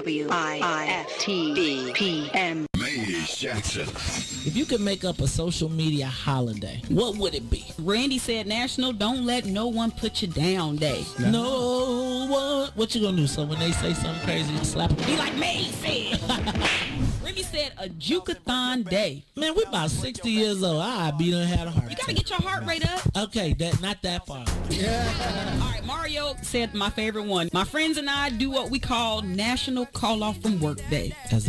WIFTD PM. Maze Jackson. If you could make up a social media holiday, what would it be? Randy said National Don't Let No One Put You Down Day. No one. What you gonna do? So when they say something crazy, you slap them? Be like May said. Remy said a Jukathon Day. Man, we about 60 years old. I be done had a heart You attack. gotta get your heart rate up. Okay, that not that far. All right, Mario said my favorite one. My friends and I do what we call National Call Off from Work Day. As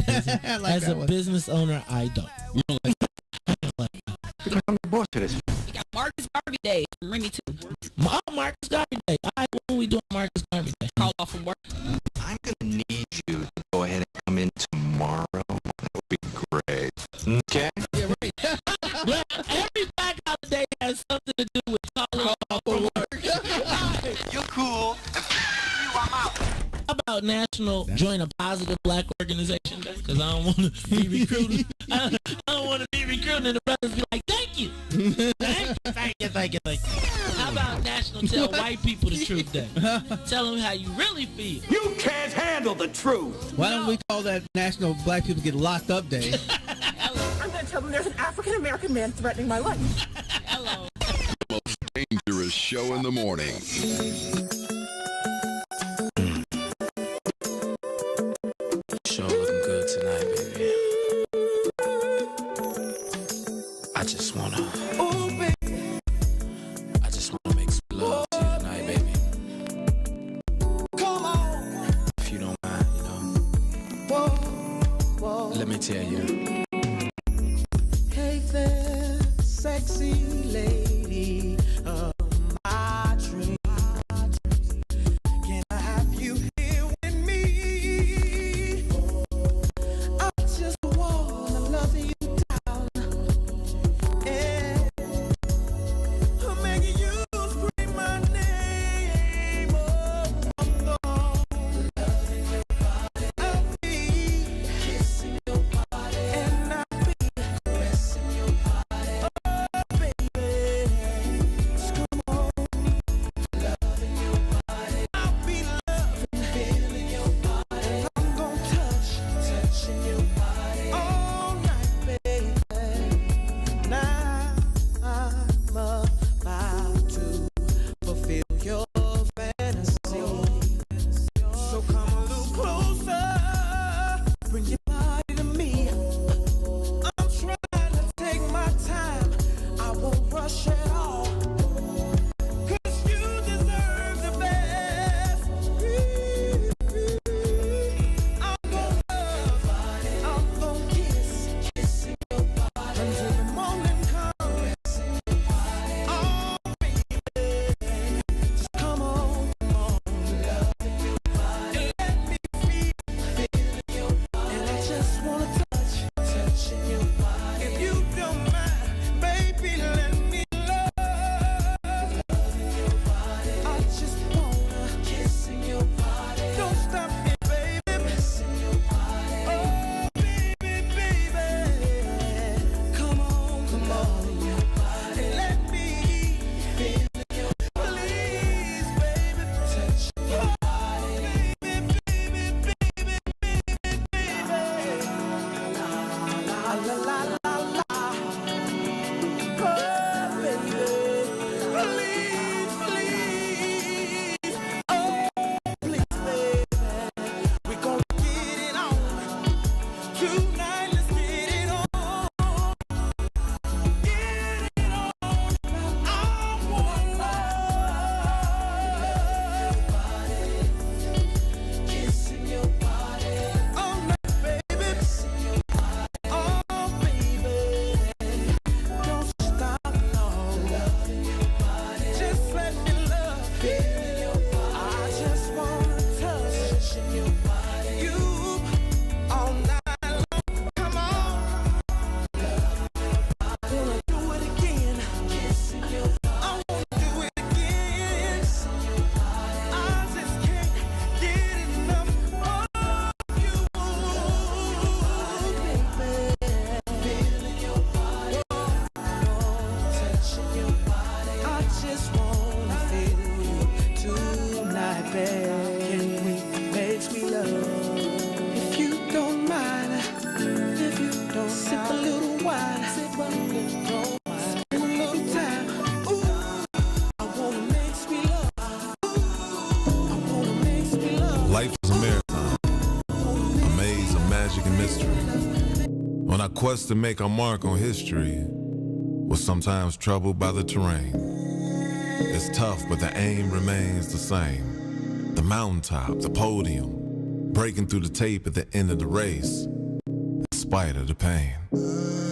a business owner, I don't. I'm the boss of this. We got Marcus Garvey Day from Remy too. Marcus Garvey Day. All right, when we doing Marcus Garvey Day? Call off from work. I'm gonna need you to go ahead and come in tomorrow. That would be great. Okay? Yeah, right. Every Black holiday has something to do with calling off for work. You're cool. I'm out. How about National Join a Positive Black Organization Day? Because I don't want to be recruited. I don't want to be recruited and the brothers be like, thank you. Thank you. How about National Tell White People the Truth Day? Tell them how you really feel. You can't handle the truth. Why don't we call that National Black People Get Locked Up Day? I'm going to tell them there's an African-American man threatening my life. Hello. The most dangerous show in the morning. Sure looking good tonight, baby. I just wanna make some love to you tonight, baby. Come on. If you don't mind, let me tell you. Hey there, sexy lady of my dreams. Can I have you here with me? I just wanna love you down. Yeah. I'm making you scream my name. Oh, I'll be kissing your body Life is a marathon, a maze of magic and mystery. On our quest to make our mark on history, we're sometimes troubled by the terrain. It's tough, but the aim remains the same. The mountaintop, the podium, breaking through the tape at the end of the race, in spite of the pain.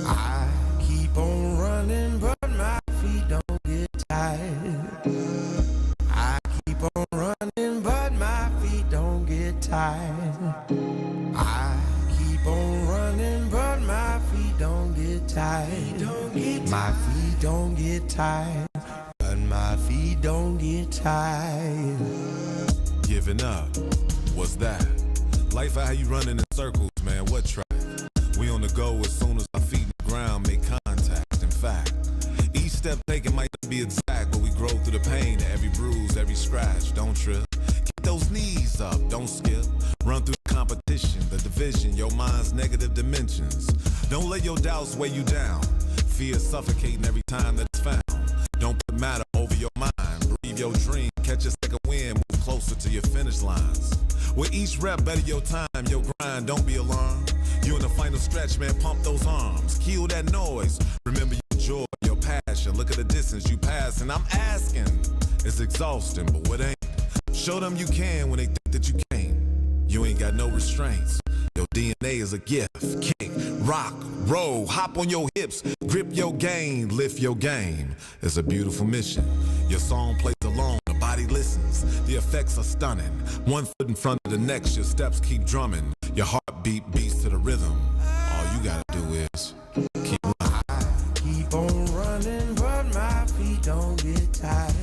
I keep on running, but my feet don't get tired. I keep on running, but my feet don't get tired. I keep on running, but my feet don't get tired. My feet don't get tired, but my feet don't get tired. Giving up, what's that? Life out how you running in circles, man, what track? We on the go as soon as our feet in the ground make contact. In fact, each step taken might not be exact, but we grow through the pain of every bruise, every scratch. Don't trip. Keep those knees up, don't skip. Run through the competition, the division, your mind's negative dimensions. Don't let your doubts weigh you down. Fear suffocating every time that it's found. Don't put matter over your mind. Breathe your dream, catch a second wind, move closer to your finish lines. With each rep, better your time, your grind, don't be alarmed. You in the final stretch, man, pump those arms. Kill that noise. Remember your joy, your passion. Look at the distance you pass, and I'm asking. It's exhausting, but what ain't? Show them you can when they think that you can't. You ain't got no restraints. Your DNA is a gift. Kick, rock, roll, hop on your hips, grip your game, lift your game. It's a beautiful mission. Your song plays alone, the body listens. The effects are stunning. One foot in front of the next, your steps keep drumming. Your heartbeat beats to the rhythm. All you gotta do is keep running. I keep on running, but my feet don't get tired.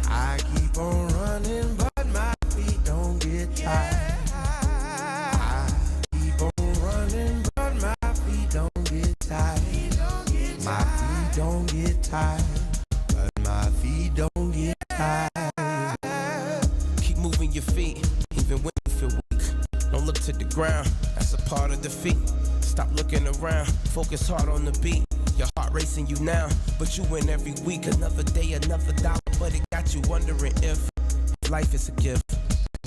I keep on running, but my feet don't get tired. I keep on running, but my feet don't get tired. My feet don't get tired, but my feet don't get tired. Keep moving your feet, even when you feel weak. Don't look to the ground, that's a part of defeat. Stop looking around, focus hard on the beat. Your heart racing you now, but you win every week. Another day, another dollar, but it got you wondering if life is a gift.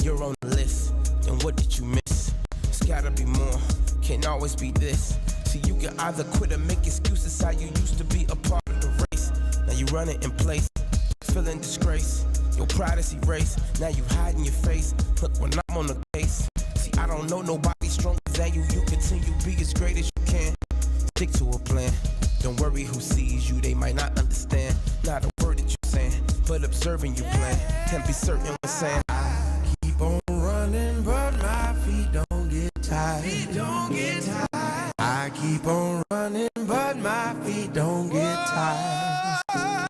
You're on the list, and what did you miss? It's gotta be more, can't always be this. See, you can either quit or make excuses how you used to be a part of the race. Now you running in place, feeling disgrace. Your pride is erased, now you hiding your face. Look, when I'm on the case, see, I don't know nobody stronger than you. You continue be as great as you can. Stick to a plan. Don't worry who sees you, they might not understand. Not a word that you're saying, but observing your plan. Can't be certain when saying I keep on running, but my feet don't get tired. I keep on running, but my feet don't get tired. I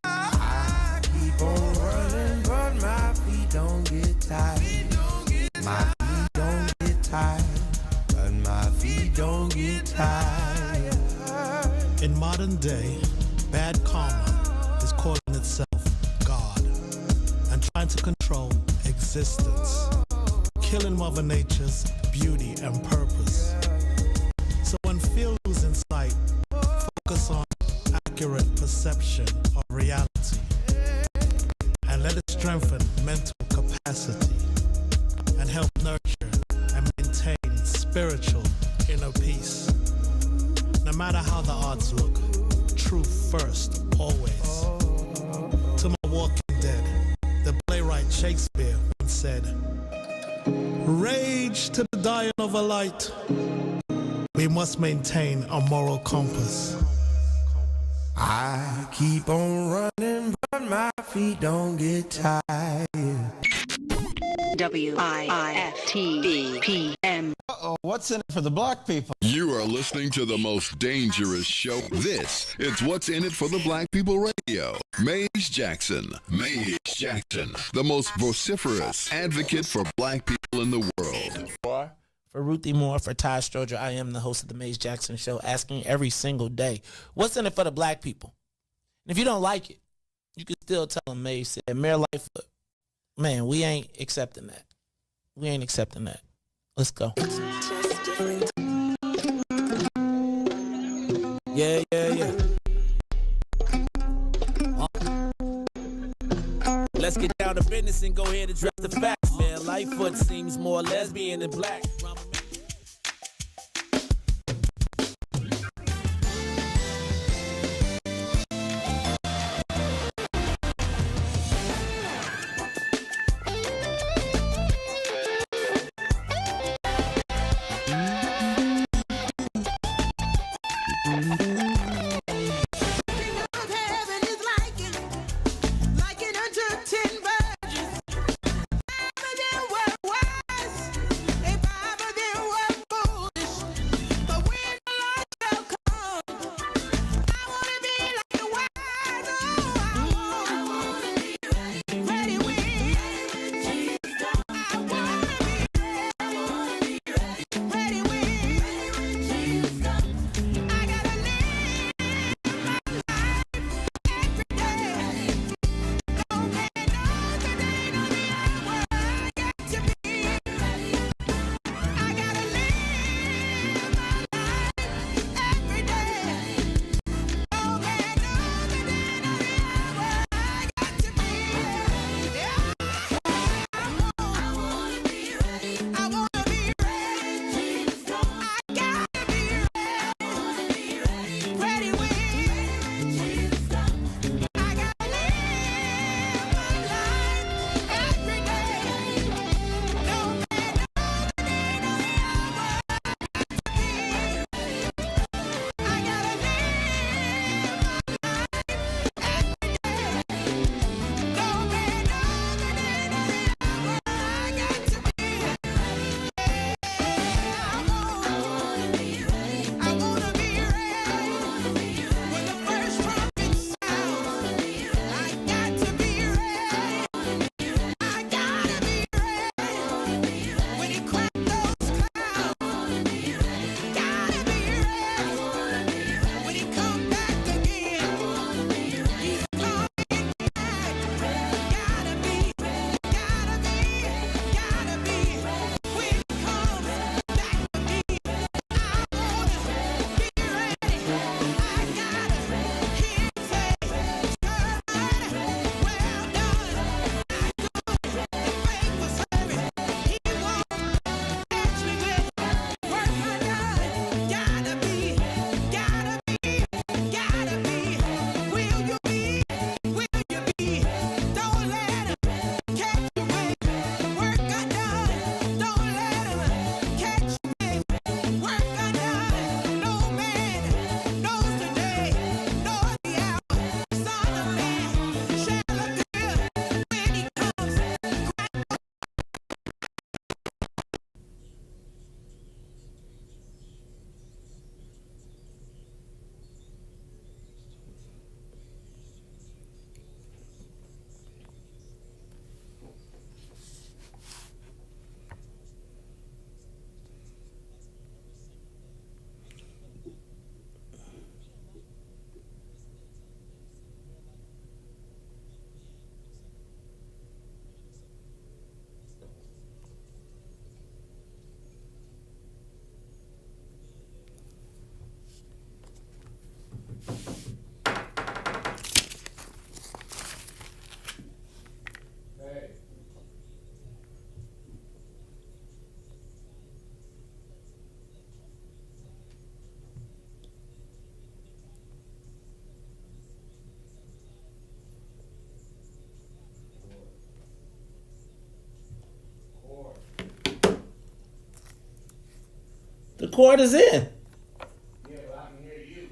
keep on running, but my feet don't get tired. My feet don't get tired, but my feet don't get tired. In modern day, bad karma is calling itself God and trying to control existence, killing Mother Nature's beauty and purpose. So when fear loses insight, focus on accurate perception of reality and let it strengthen mental capacity and help nurture and maintain spiritual inner peace. No matter how the odds look, truth first, always. To my Walking Dead, the playwright Shakespeare once said, rage to the dying of a light. We must maintain a moral compass. I keep on running, but my feet don't get tired. WIFTV PM. Uh-oh, what's in it for the black people? You are listening to the most dangerous show. This is What's in It for the Black People Radio. Maze Jackson. Maze Jackson, the most vociferous advocate for black people in the world. For Ruthie Moore, for Ty Stroger, I am the host of the Maze Jackson Show, asking every single day, what's in it for the black people? And if you don't like it, you can still tell them Maze said, Mayor Lightfoot, man, we ain't accepting that. We ain't accepting that. Let's go. Yeah. Let's get down to business and go ahead and drop the facts, man. Lightfoot seems more lesbian than black. The cord is in. Yeah, but I can hear you.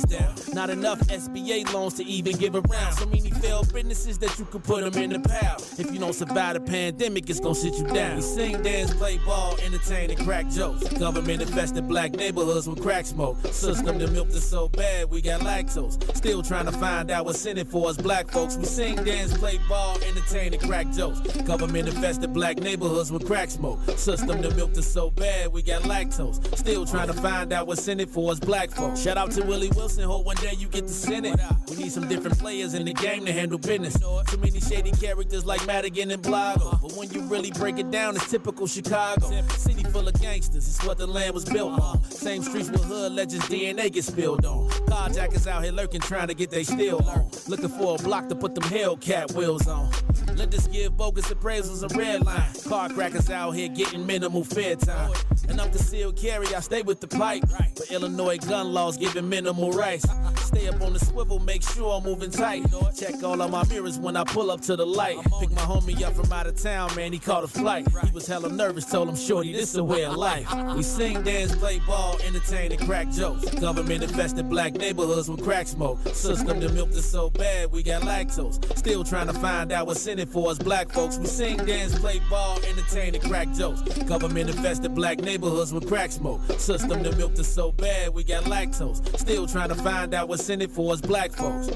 Down. Not enough SBA loans to even give around. So many failed businesses that you could put them in the pile. If you don't survive the pandemic, it's gonna sit you down. We sing, dance, play ball, entertain, and crack jokes. Government infested black neighborhoods with crack smoke. System that milked us so bad, we got lactose. Still trying to find out what's in it for us black folks. We sing, dance, play ball, entertain, and crack jokes. Government infested black neighborhoods with crack smoke. System that milked us so bad, we got lactose. Still trying to find out what's in it for us black folks. Shout out to Willie Wilson, hope one day you get the Senate. We need some different players in the game to handle business. Too many shady characters like Madigan and Blago. But when you really break it down, it's typical Chicago. City full of gangsters, it's what the land was built on. Same streets where hood legends DNA get spilled on. Carjackers out here lurking, trying to get they steal on. Looking for a block to put them Hellcat wheels on. Let us give bogus appraisals a red line. Car crackers out here getting minimal fair time. And I'm concealed carry, I stay with the pipe. But Illinois gun laws giving minimal rights. Stay up on the swivel, make sure I'm moving tight. Check all of my mirrors when I pull up to the light. Pick my homie up from out of town, man, he caught a flight. He was hella nervous, told him, shorty, this a way of life. We sing, dance, play ball, entertain, and crack jokes. Government infested black neighborhoods with crack smoke. System that milked us so bad, we got lactose. Still trying to find out what's in it for us black folks. We sing, dance, play ball, entertain, and crack jokes. Government infested black neighborhoods with crack smoke. System that milked us so bad, we got lactose. Still trying to find out what's in it for us black folks.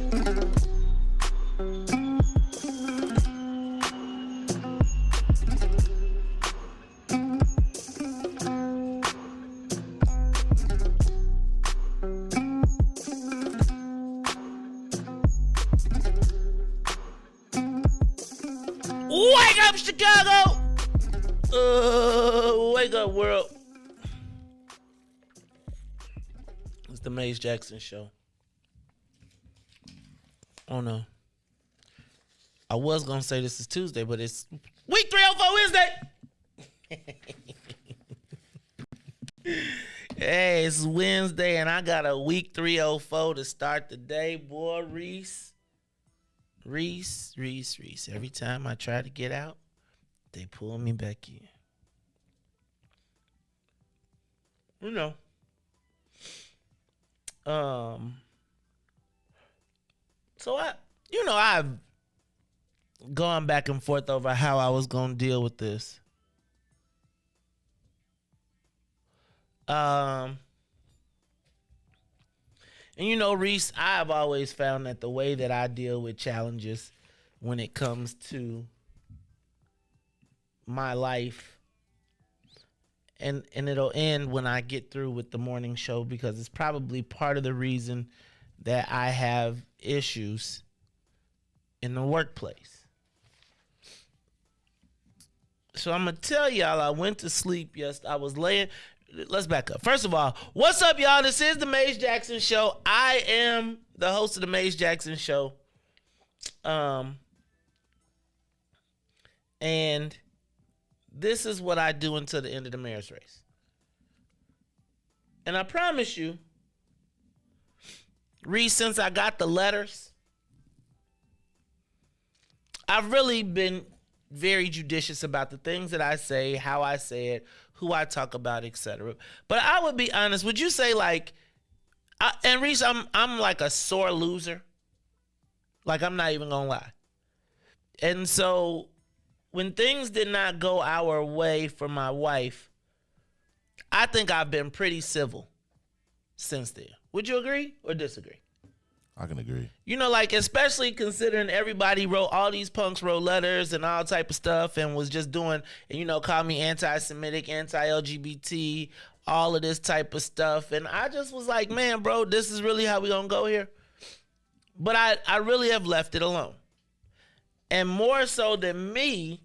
Wake up, Chicago! Wake up, world. It's the Maze Jackson Show. Oh no. I was gonna say this is Tuesday, but it's week 304 Wednesday. Hey, it's Wednesday, and I got a week 304 to start the day. Boy, Reese. Every time I try to get out, they pull me back in. You know. So I've gone back and forth over how I was gonna deal with this. And Reese, I've always found that the way that I deal with challenges when it comes to my life, and it'll end when I get through with the morning show, because it's probably part of the reason that I have issues in the workplace. So I'm going to tell y'all, I went to sleep yesterday. I was laying... Let's back up. First of all, what's up, y'all? This is the Maze Jackson Show. I am the host of the Maze Jackson Show. And this is what I do until the end of the mayor's race. And I promise you, Reese, since I got the letters, I've really been very judicious about the things that I say, how I say it, who I talk about, etc. But I would be honest, would you say and Reese, I'm like a sore loser. Like, I'm not even gonna lie. And so when things did not go our way for my wife, I think I've been pretty civil since then. Would you agree or disagree? I can agree. Especially considering everybody all these punks wrote letters and all type of stuff and was just doing, called me anti-Semitic, anti-LGBT, all of this type of stuff. And I just was like, man, bro, this is really how we gonna go here? But I really have left it alone. And more so than me,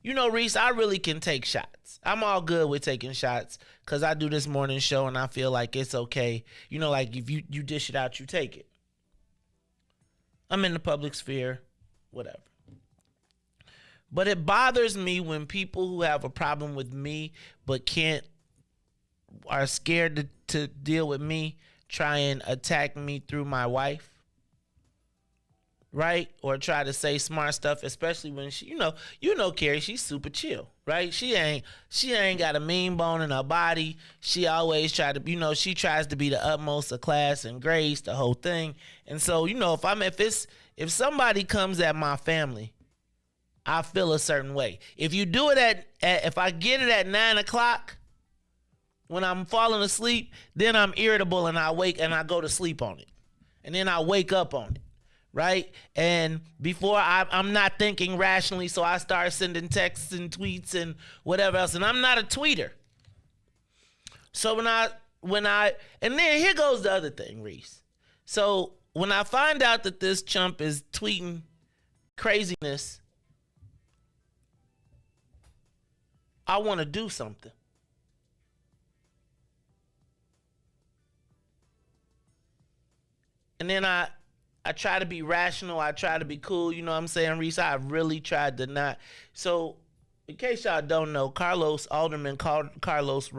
Reese, I really can take shots. I'm all good with taking shots because I do this morning show and I feel like it's okay. If you dish it out, you take it. I'm in the public sphere, whatever. But it bothers me when people who have a problem with me but are scared to deal with me try and attack me through my wife. Right? Or try to say smart stuff, especially when she, Carrie, she's super chill, right? She ain't got a mean bone in her body. She always she tries to be the utmost of class and grace, the whole thing. And so, if somebody comes at my family, I feel a certain way. If you do it if I get it at 9:00 when I'm falling asleep, then I'm irritable and I wake and I go to sleep on it. And then I wake up on it. Right? And before I'm not thinking rationally, so I start sending texts and tweets and whatever else. And I'm not a tweeter. So when I and then here goes the other thing, Reese. So when I find out that this chump is tweeting craziness, I want to do something. And then I try to be rational. I try to be cool. You know what I'm saying, Reese? I really tried to not. So in case y'all don't know, Carlos Aldermen, Carlos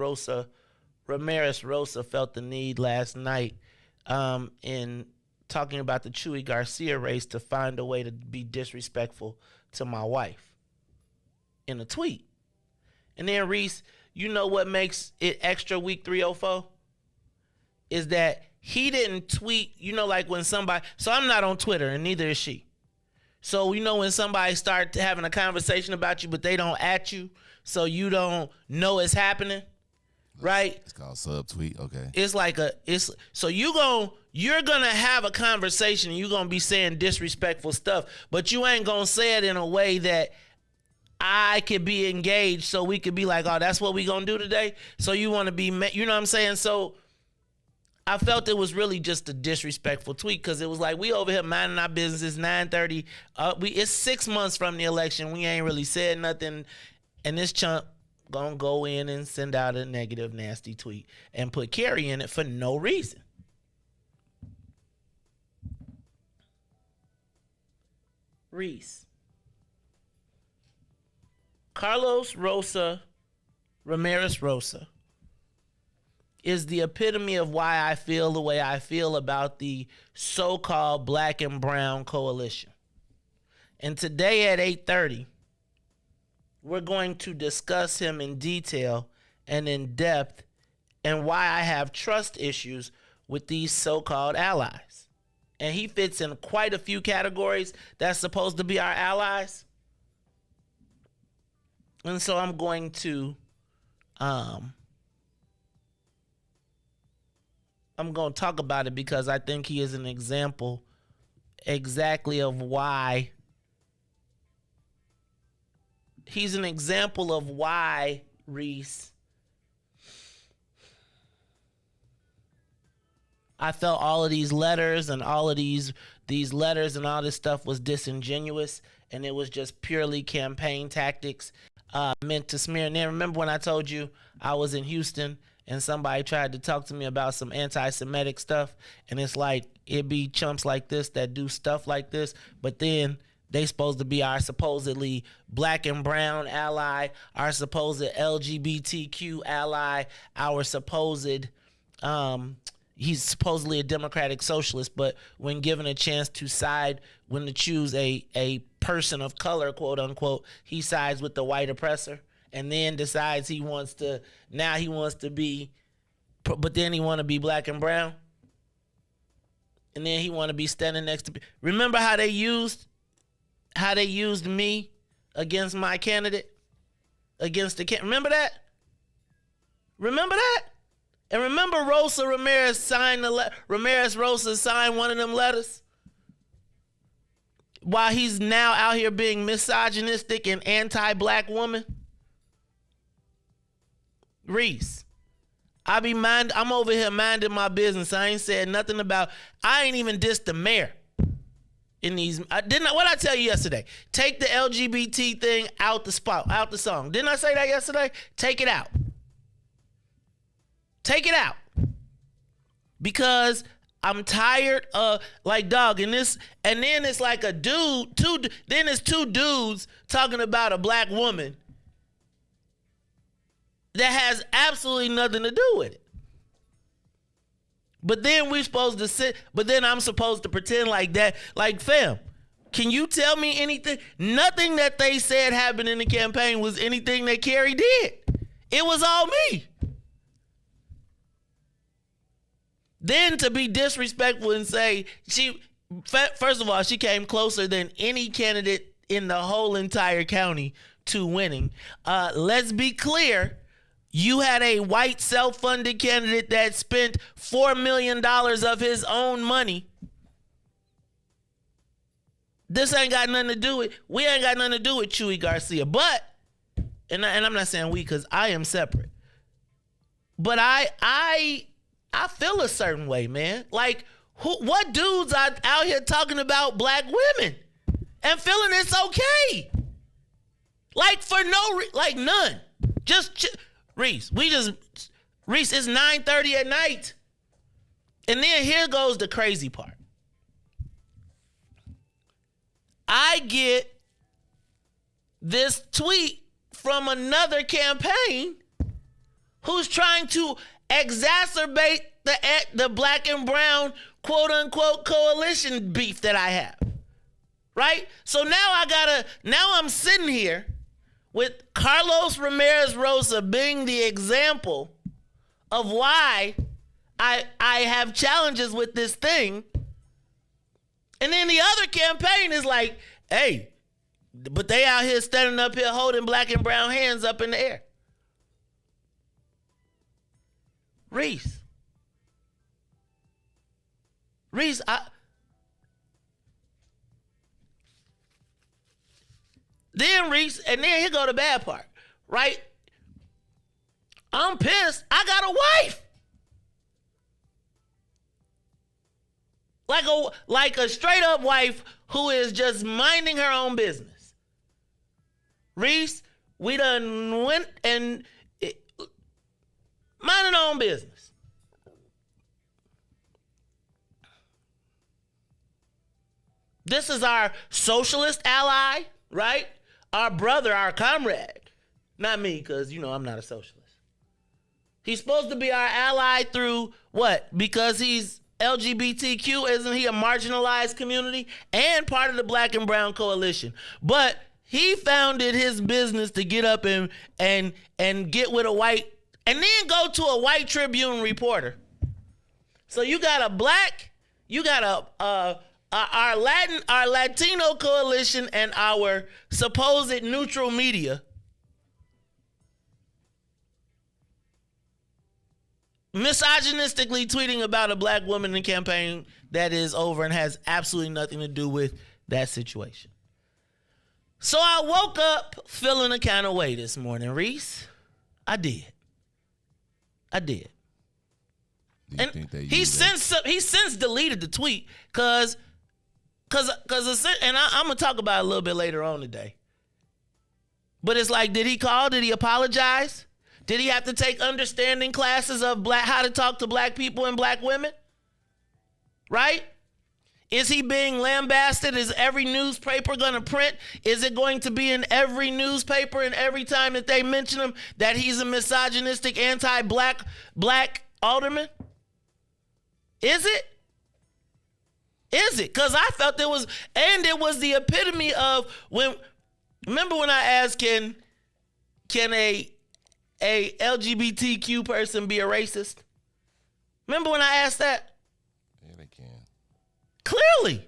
Ramirez-Rosa felt the need last night in talking about the Chuy Garcia race to find a way to be disrespectful to my wife in a tweet. And then, Reese, you know what makes it extra week 304? Is that he didn't tweet, you know, like when somebody, so I'm not on Twitter and neither is she. So, you know, when somebody starts having a conversation about you, but they don't at you, so you don't know it's happening, right? It's called subtweet, okay. It's like so you're gonna have a conversation and you're gonna be saying disrespectful stuff, but you ain't gonna say it in a way that I could be engaged so we could be like, oh, that's what we gonna do today? So you wanna be, you know what I'm saying? So I felt it was really just a disrespectful tweet because it was like, we over here minding our business. It's 9:30. It's 6 months from the election. We ain't really said nothing. And this chump gonna go in and send out a negative, nasty tweet and put Carrie in it for no reason. Reese. Carlos Ramirez-Rosa is the epitome of why I feel the way I feel about the so-called black and brown coalition. And today at 8:30, we're going to discuss him in detail and in depth and why I have trust issues with these so-called allies. And he fits in quite a few categories that's supposed to be our allies. And so I'm going to talk about it because I think he is an example exactly of why. He's an example of why, Reese, I felt all of these letters and all of these letters and all this stuff was disingenuous and it was just purely campaign tactics meant to smear. And then remember when I told you I was in Houston and somebody tried to talk to me about some anti-Semitic stuff, and it's like it be chumps like this that do stuff like this, but then they supposed to be our supposedly black and brown ally, our supposed LGBTQ ally, our supposed he's supposedly a democratic socialist, but when given a chance to side, when to choose a person of color, quote unquote, he sides with the white oppressor and then decides he wants to be, but then he want to be black and brown. And then he want to be standing next to, remember how they used me against my candidate? Remember that? Remember that? And remember Ramirez-Rosa signed one of them letters? While he's now out here being misogynistic and anti-black woman? Reese, I'm over here minding my business. I ain't said nothing about, I ain't even dissed the mayor. What I tell you yesterday? Take the LGBT thing out the song. Didn't I say that yesterday? Take it out. Take it out. Because I'm tired of, like, dog, and then it's like a dude, then it's two dudes talking about a black woman that has absolutely nothing to do with it. But then I'm supposed to pretend like that. Like, fam, can you tell me anything? Nothing that they said happened in the campaign was anything that Carrie did. It was all me. Then to be disrespectful and say first of all, she came closer than any candidate in the whole entire county to winning. Let's be clear. You had a white self-funded candidate that spent $4 million of his own money. This ain't got nothing to do with, we ain't got nothing to do with Chuy Garcia. But, and I'm not saying we because I am separate. But I I feel a certain way, man. Like, what dudes are out here talking about black women and feeling it's okay? Like, for like none. Reese, Reese, it's 9:30 at night. And then here goes the crazy part. I get this tweet from another campaign who's trying to exacerbate the black and brown quote unquote coalition beef that I have. Right? So now I'm sitting here with Carlos Ramirez-Rosa being the example of why I have challenges with this thing. And then the other campaign is like, hey, but they out here standing up here holding black and brown hands up in the air. Reese, then Reese, and then here go the bad part, right? I'm pissed. I got a wife. Like a straight up wife who is just minding her own business. Reese, we done went and minding our own business. This is our socialist ally, right? Our brother, our comrade. Not me, because, I'm not a socialist. He's supposed to be our ally through what? Because he's LGBTQ, isn't he a marginalized community? And part of the black and brown coalition. But he founded his business to get up and get with a white, and then go to a white Tribune reporter. So you got our Latino coalition and our supposed neutral media misogynistically tweeting about a black woman in campaign that is over and has absolutely nothing to do with that situation. So I woke up feeling a kind of way this morning, Reese. I did. And he since deleted the tweet cause and I'm gonna talk about it a little bit later on today. But it's like, did he call? Did he apologize? Did he have to take understanding classes of how to talk to black people and black women? Right? Is he being lambasted? Is every newspaper going to print? Is it going to be in every newspaper and every time that they mention him that he's a misogynistic anti-black alderman? Is it? Because I felt it was the epitome of remember when I asked, can a LGBTQ person be a racist? Remember when I asked that? Yeah, they can. Clearly.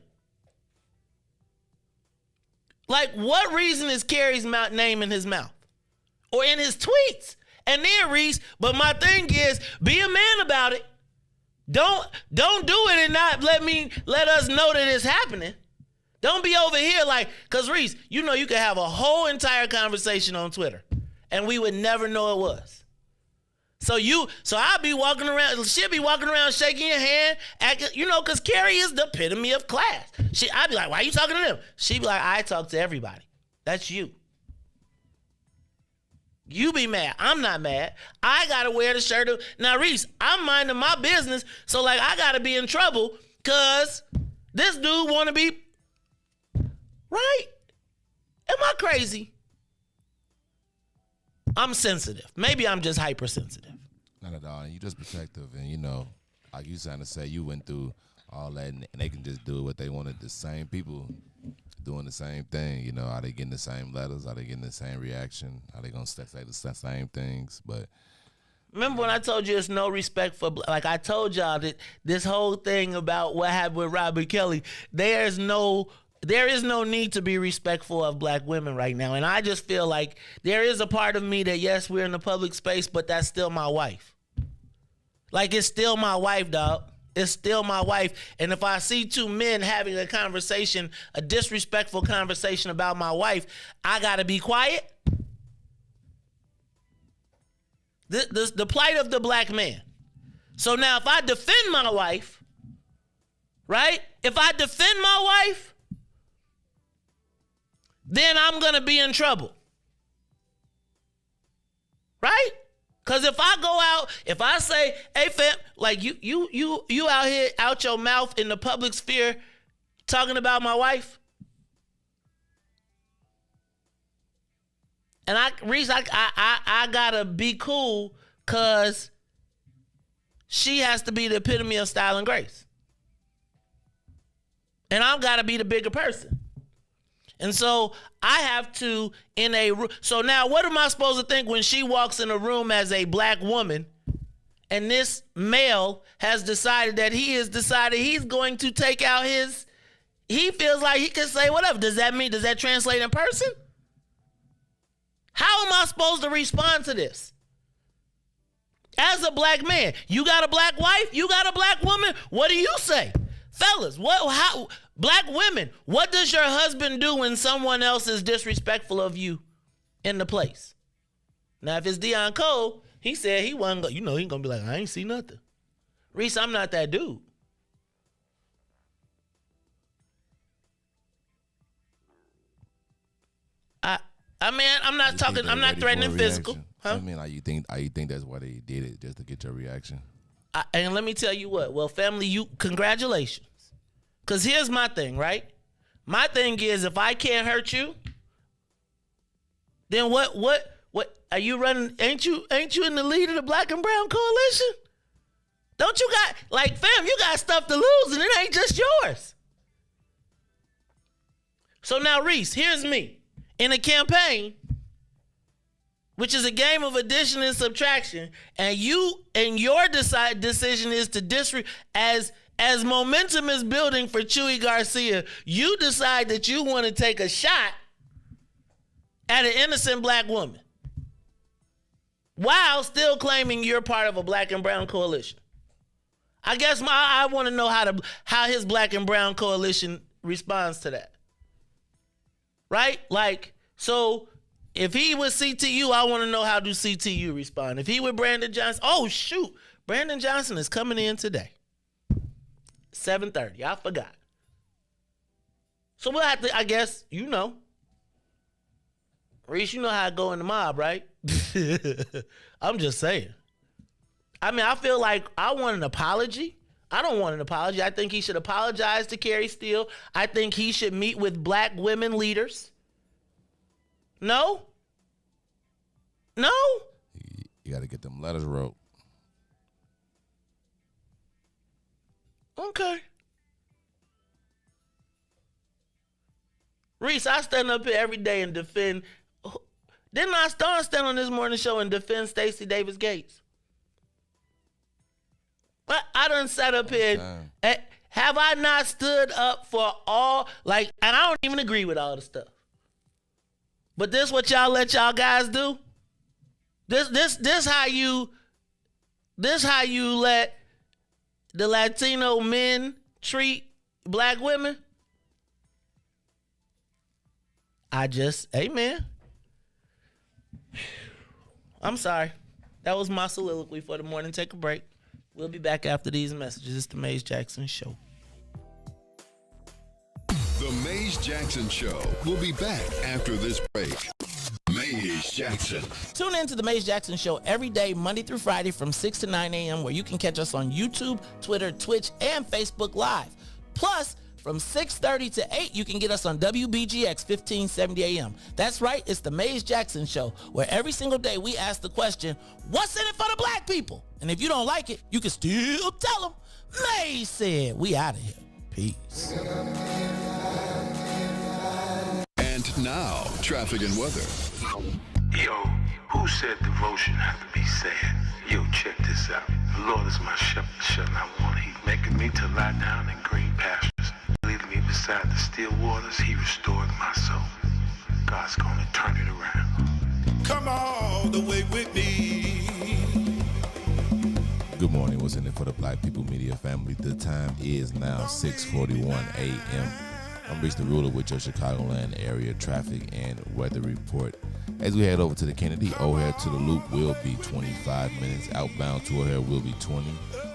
Like, what reason is Kerry's name in his mouth? Or in his tweets? And then, Reese, but my thing is, be a man about it. Don't do it and not let us know that it's happening. Don't be over here like, because Reese, you could have a whole entire conversation on Twitter and we would never know it was. So I'll be walking around, she'll be walking around shaking your hand, acting, because Carrie is the epitome of class. I'd be like, why are you talking to them? She'd be like, I talk to everybody. That's you. You be mad. I'm not mad. I got to wear the shirt. Now, Reese, I'm minding my business, so I got to be in trouble because this dude want to be, right? Am I crazy? I'm sensitive. Maybe I'm just hypersensitive. Not at all. You just protective. And, like you trying to say, you went through all that and they can just do what they wanted. The same people doing the same thing. Are they getting the same letters? Are they getting the same reaction? Are they going to say the same things? But remember when I told you it's no respect for, I told y'all that this whole thing about what happened with Robert Kelly, there is no need to be respectful of black women right now. And I just feel like there is a part of me that, yes, we're in the public space, but that's still my wife. It's still my wife, dog. It's still my wife. And if I see two men having a conversation, a disrespectful conversation about my wife, I got to be quiet. The plight of the black man. So now if I defend my wife, right? If I defend my wife, then I'm going to be in trouble. Right? Because if I go out, if I say, hey fam, like you out here out your mouth in the public sphere talking about my wife. And Reese, I gotta be cool because she has to be the epitome of style and grace. And I've got to be the bigger person. And so I have to so now what am I supposed to think when she walks in a room as a black woman and this male has decided that he's going to take out he feels like he can say whatever. Does that translate in person? How am I supposed to respond to this? As a black man, you got a black wife, you got a black woman, what do you say? Fellas, black women, what does your husband do when someone else is disrespectful of you in the place? Now, if it's Deion Cole, he said he wasn't, he's going to be like, I ain't see nothing. Reese, I'm not that dude. I'm not talking, I'm not threatening physical. Huh? I mean, you think that's why they did it, just to get your reaction? And let me tell you what. Well, family, congratulations. Because here's my thing, right? My thing is, if I can't hurt you, then what are you running? Ain't you in the lead of the Black and Brown Coalition? Don't you got, fam, you got stuff to lose and it ain't just yours. So now, Reese, here's me. In a campaign, which is a game of addition and subtraction, and your decision is to as momentum is building for Chewy Garcia, you decide that you want to take a shot at an innocent black woman while still claiming you're part of a Black and Brown coalition. I guess I want to know how his Black and Brown coalition responds to that. Right? So if he was CTU, I want to know how do CTU respond. If he with Brandon Johnson, oh shoot, Brandon Johnson is coming in today. 7:30, I forgot. So we'll have to, I guess, Reese, you know how I go in the mob, right? I'm just saying. I mean, I feel like I want an apology. I don't want an apology. I think he should apologize to Carrie Steele. I think he should meet with black women leaders. No? You got to get them letters wrote. Okay. Reese, I stand up here every day and defend. Didn't I stand on this morning show and defend Stacey Davis Gates? But I done sat up here. Have I not stood up for all, and I don't even agree with all the stuff. But this what y'all let y'all guys do? This how you let the Latino men treat black women? Amen. I'm sorry. That was my soliloquy for the morning. Take a break. We'll be back after these messages. It's the Maze Jackson Show. The Maze Jackson Show. We'll be back after this break. Maze Jackson. Tune in to the Maze Jackson Show every day, Monday through Friday from 6 to 9 a.m., where you can catch us on YouTube, Twitter, Twitch, and Facebook Live. Plus, from 6:30 to 8, you can get us on WBGX 1570 a.m. That's right, it's the Maze Jackson Show, where every single day we ask the question, what's in it for the black people? And if you don't like it, you can still tell them, Maze said. We out of here. Peace. And now, traffic and weather. Yo, who said devotion had to be sad? Yo, check this out. The Lord is my shepherd, shall not want. He's making me to lie down in green pastures. Leading me beside the still waters, he restored my soul. God's gonna turn it around. Come all the way with me. Good morning. What's in it for the Black People Media family? The time is now 6:41 a.m. I'm Reese the Ruler with your Chicagoland area traffic and weather report. As we head over to the Kennedy, O'Hare to the Loop will be 25 minutes. Outbound to O'Hare will be 20.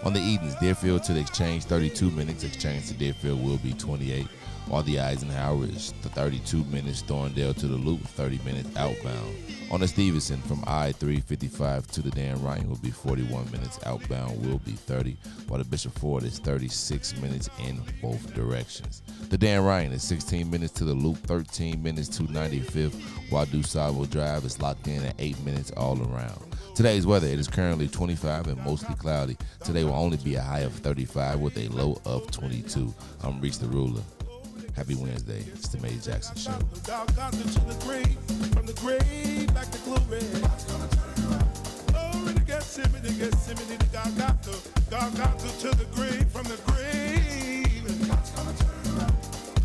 On the Edens, Deerfield to the Exchange, 32 minutes. Exchange to Deerfield will be 28. While the Eisenhower is 32 minutes. Thorndale to the Loop, 30 minutes outbound. On the Stevenson, from I-355 to the Dan Ryan will be 41 minutes. Outbound will be 30. While the Bishop Ford is 36 minutes in both directions. The Dan Ryan is 16 minutes to the Loop, 13 minutes to 95th. While DuSable Drive is locked in at 8 minutes all around. Today's weather, it is currently 25 and mostly cloudy. Today will only be a high of 35 with a low of 22. I'm Reese the Ruler. Happy Wednesday. It's the May Jackson Show. From the grave back to glory. Glory to Gethsemane, Golgotha to the grave, from the grave.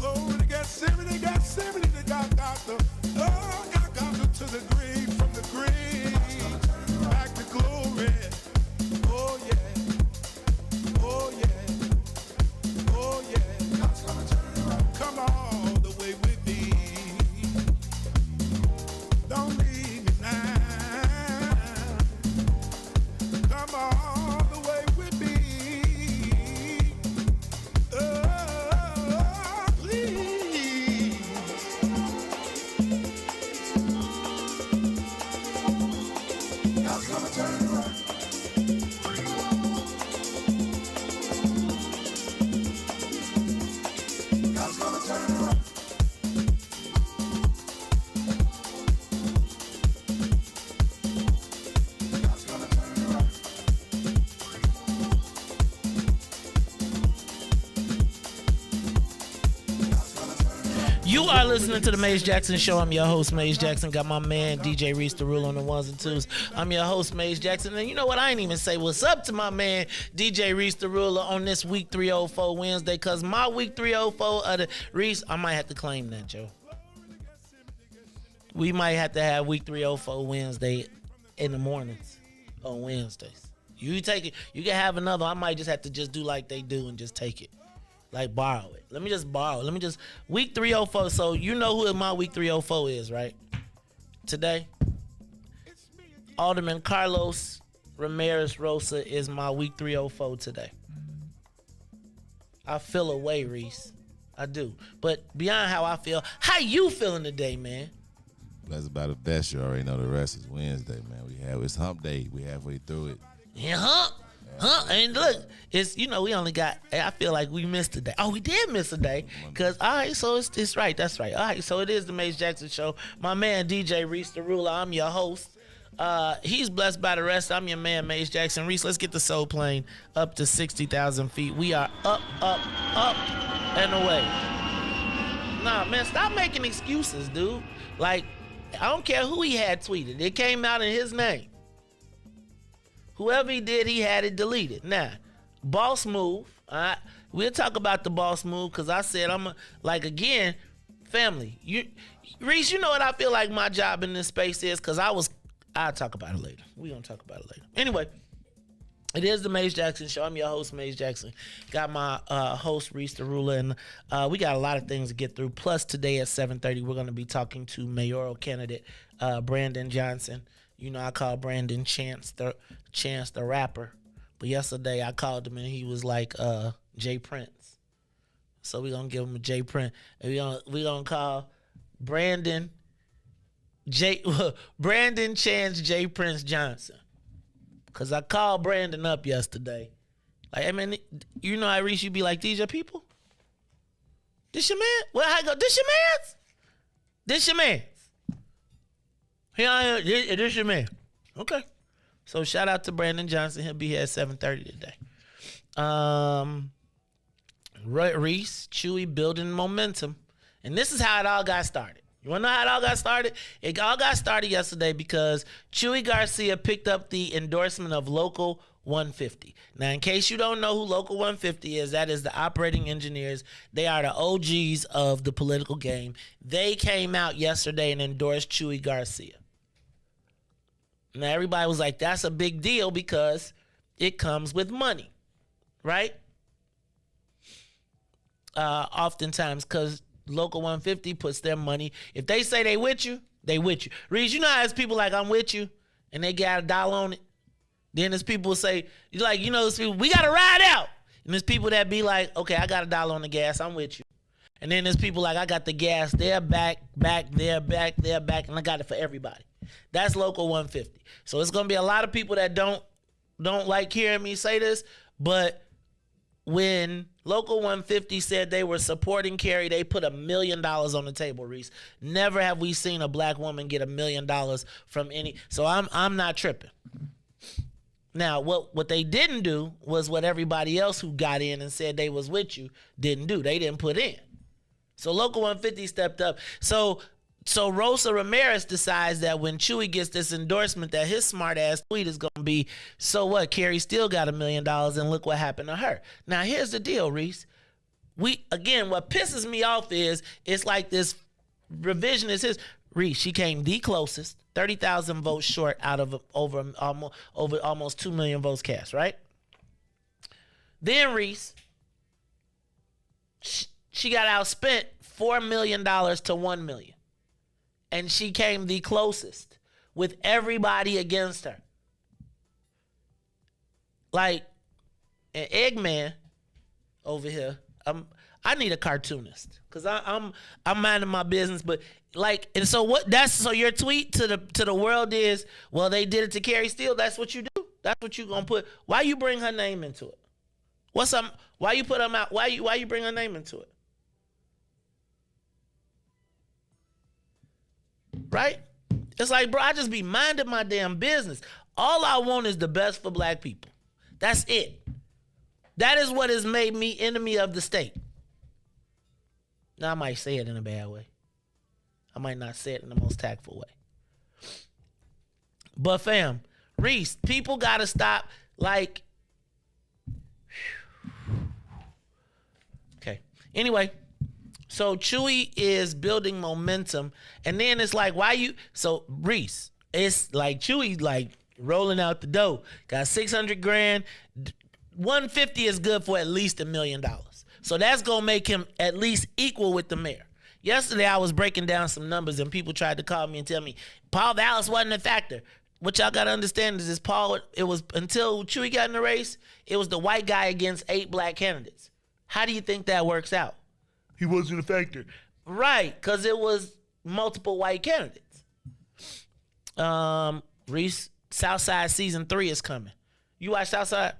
Glory to Gethsemane, to Golgotha. Oh, Golgotha to the grave, from the grave back to glory. Oh yeah, oh yeah, oh yeah. Come all the way with me. Don't leave me now. Come all the way with me. Oh, please. God's gonna turn it around. God's gonna turn it around. You are listening to the Maze Jackson Show. I'm your host, Maze Jackson. Got my man, DJ Reese the Rule on the ones and twos. I'm your host, Maze Jackson. And you know what? I ain't even say what's up to my man, DJ Reese the Ruler, on this week 304 Wednesday. Because my week 304 of the Reese, I might have to claim that, Joe. We might have to have week 304 Wednesday in the mornings on Wednesdays. You take it. You can have another. I might just have to just do like they do and just take it. Like borrow it. Let me just borrow it. Let me just week 304. So you know who my week 304 is, right? Today, Alderman Carlos Ramirez-Rosa is my week 304 today. I feel away, Reese. I do. But beyond how I feel, how you feeling today, man? That's about the best. You already know the rest is Wednesday, man. It's hump day. We halfway through it. Yeah, hump. And look, it's, we only got, I feel like we missed a day. Oh, we did miss a day. Because, all right, so it's right. That's right. All right, so it is the Maze Jackson Show. My man, DJ Reese the Ruler. I'm your host. He's blessed by the rest. I'm your man, Maze Jackson. Reese, let's get the soul plane up to 60,000 feet. We are up, and away. Nah, man, stop making excuses, dude. Like, I don't care who he had tweeted. It came out in his name. Whoever he did, he had it deleted. Now, boss move. All right, we'll talk about the boss move because I said again, family. Reese, you know what I feel like my job in this space is, because I'll talk about it later. We're going to talk about it later. Anyway, it is the Maze Jackson Show. I'm your host, Maze Jackson. Got my host, Reese the Ruler, and we got a lot of things to get through. Plus, today at 7:30, we're going to be talking to mayoral candidate Brandon Johnson. You know, I call Brandon Chance the rapper. But yesterday I called him and he was like Jay Prince. So we're going to give him a Jay Prince. And we're going to call Brandon Chance Jay Prince Johnson. Because I called Brandon up yesterday. Like, hey, man, you know how Reese, you be like, these your people? This your man? Well, I go, this your man's? This your man? Here I am. This your man. Okay. So shout out to Brandon Johnson. He'll be here at 7:30 today. Reese, Chewy building momentum. And this is how it all got started. You want to know how it all got started? It all got started yesterday because Chewy Garcia picked up the endorsement of Local 150. Now, in case you don't know who Local 150 is, that is the operating engineers. They are the OGs of the political game. They came out yesterday and endorsed Chewy Garcia. Now, everybody was like, that's a big deal because it comes with money, right? Oftentimes, because Local 150 puts their money, if they say they with you, They with you. Reese, you know how there's people like, I'm with you, and they got $1 on it? Then there's people who say, like, you know, there's people, we got to ride out. And there's people that be like, okay, I got $1 on the gas, I'm with you. And then there's people like, I got the gas, they're back, they're back, and I got it for everybody. That's Local 150. So it's going to be a lot of people that don't like hearing me say this, but when Local 150 said they were supporting Carrie, they put $1 million on the table, Reese. Never have we seen a black woman get $1 million from any. So I'm not tripping. Now, what they didn't do was what everybody else who got in and said they was with you didn't do. They didn't put in. So Local 150 stepped up. So Rosa Ramirez decides that when Chewy gets this endorsement that his smart ass tweet is going to be, so what, Carrie still got $1 million and look what happened to her. Now, here's the deal, Reese. What pisses me off is it's like this revisionist Reese, she came the closest, 30,000 votes short out of over almost 2 million votes cast, right? Then Reese, she got outspent $4 million to $1 million. And she came the closest with everybody against her. Like an Eggman over here. I need a cartoonist because I'm minding my business. But like, and so what? So your tweet to the world is, well, they did it to Carrie Steele. That's what you do. That's what you gonna put. Why you bring her name into it? Why you put them out? Why you bring her name into it? Right? It's like, bro, I just be minding my damn business. All I want is the best for black people. That's it. That is what has made me enemy of the state. Now, I might say it in a bad way. I might not say it in the most tactful way. But fam, Reese, people got to stop, like, okay. Anyway. So Chewy is building momentum, and then it's like, so Reese, it's like Chewy like rolling out the dough, got 600 grand, 150 is good for at least $1 million. So that's gonna make him at least equal with the mayor. Yesterday I was breaking down some numbers and people tried to call me and tell me Paul Vallis wasn't a factor. What y'all gotta understand is it was until Chewy got in the race, it was the white guy against 8 black candidates. How do you think that works out? He wasn't a factor. Right, because it was multiple white candidates. Reese, Southside season 3 is coming. You watch Southside?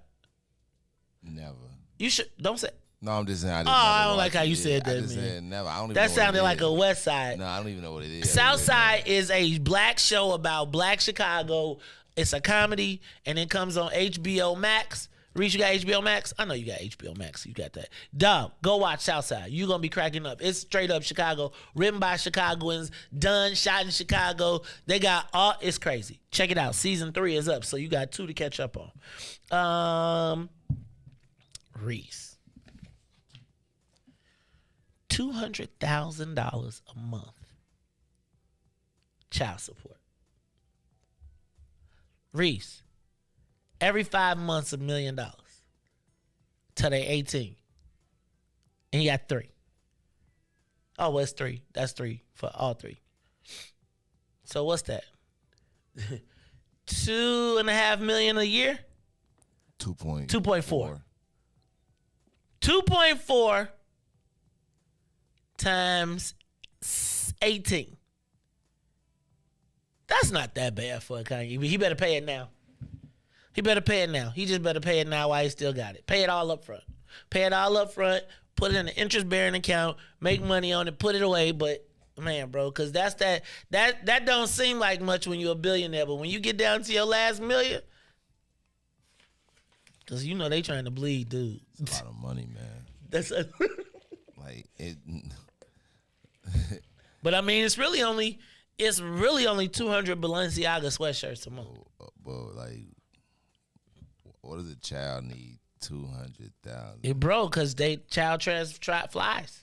Never. You should. Don't say. No, I'm just saying. I don't like how you said that, I just said never. I don't even that know sounded what like a West Side. No, I don't even know what it is. Southside is a black show about black Chicago. It's a comedy, and it comes on HBO Max. Reese, you got HBO Max? I know you got HBO Max. You got that. Dub, go watch Southside. You're going to be cracking up. It's straight up Chicago, written by Chicagoans, done, shot in Chicago. They got all, it's crazy. Check it out. Season 3 is up, so you got 2 to catch up on. Reese. $200,000 a month. Child support. Reese. Every 5 months, $1 million. Till they 18. And he got 3. Oh, well, it's 3. That's 3 for all 3. So what's that? $2.5 million a year? 2.4. 2.4 times 18. That's not that bad for a Kanye. He better pay it now. He better pay it now. He just better pay it now while he still got it. Pay it all up front. Pay it all up front. Put it in an interest-bearing account. Make money on it. Put it away. But, man, bro, because that don't seem like much when you're a billionaire. But when you get down to your last million, because you know they trying to bleed dudes. It's a lot of money, man. That's like it. But, I mean, it's really only 200 Balenciaga sweatshirts a month. But like, what does a child need? 200,000. It broke because child flies.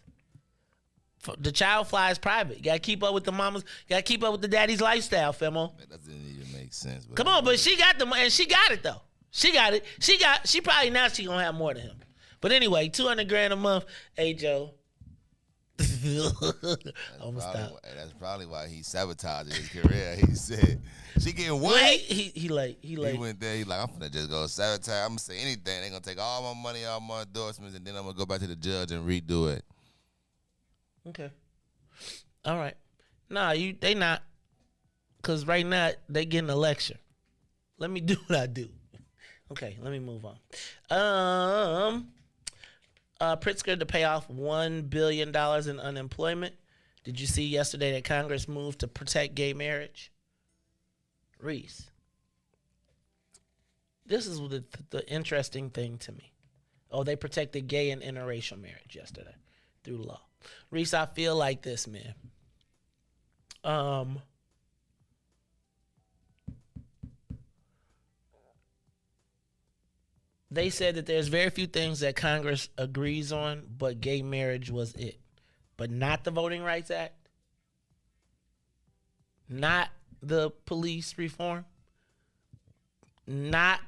The child flies private. You gotta keep up with the mamas. You gotta keep up with the daddy's lifestyle, Femo. That doesn't even make sense. Come on, but she got and she got it though. She got it. She probably now she gonna have more than him. But anyway, 200 grand a month. Hey Joe. That's probably why he sabotaged his career. He said, "She getting what?" He went there. He like, I'm finna just go sabotage. I'm gonna say anything. They gonna take all my money, all my endorsements, and then I'm gonna go back to the judge and redo it. Okay. All right. Nah, they not. Cause right now they getting a lecture. Let me do what I do. Okay, let me move on. Pritzker to pay off $1 billion in unemployment. Did you see yesterday that Congress moved to protect gay marriage? Reese. This is the interesting thing to me. Oh, they protected gay and interracial marriage yesterday through law. Reese, I feel like this, man. They said that there's very few things that Congress agrees on, but gay marriage was it. But not the Voting Rights Act, not the police reform, not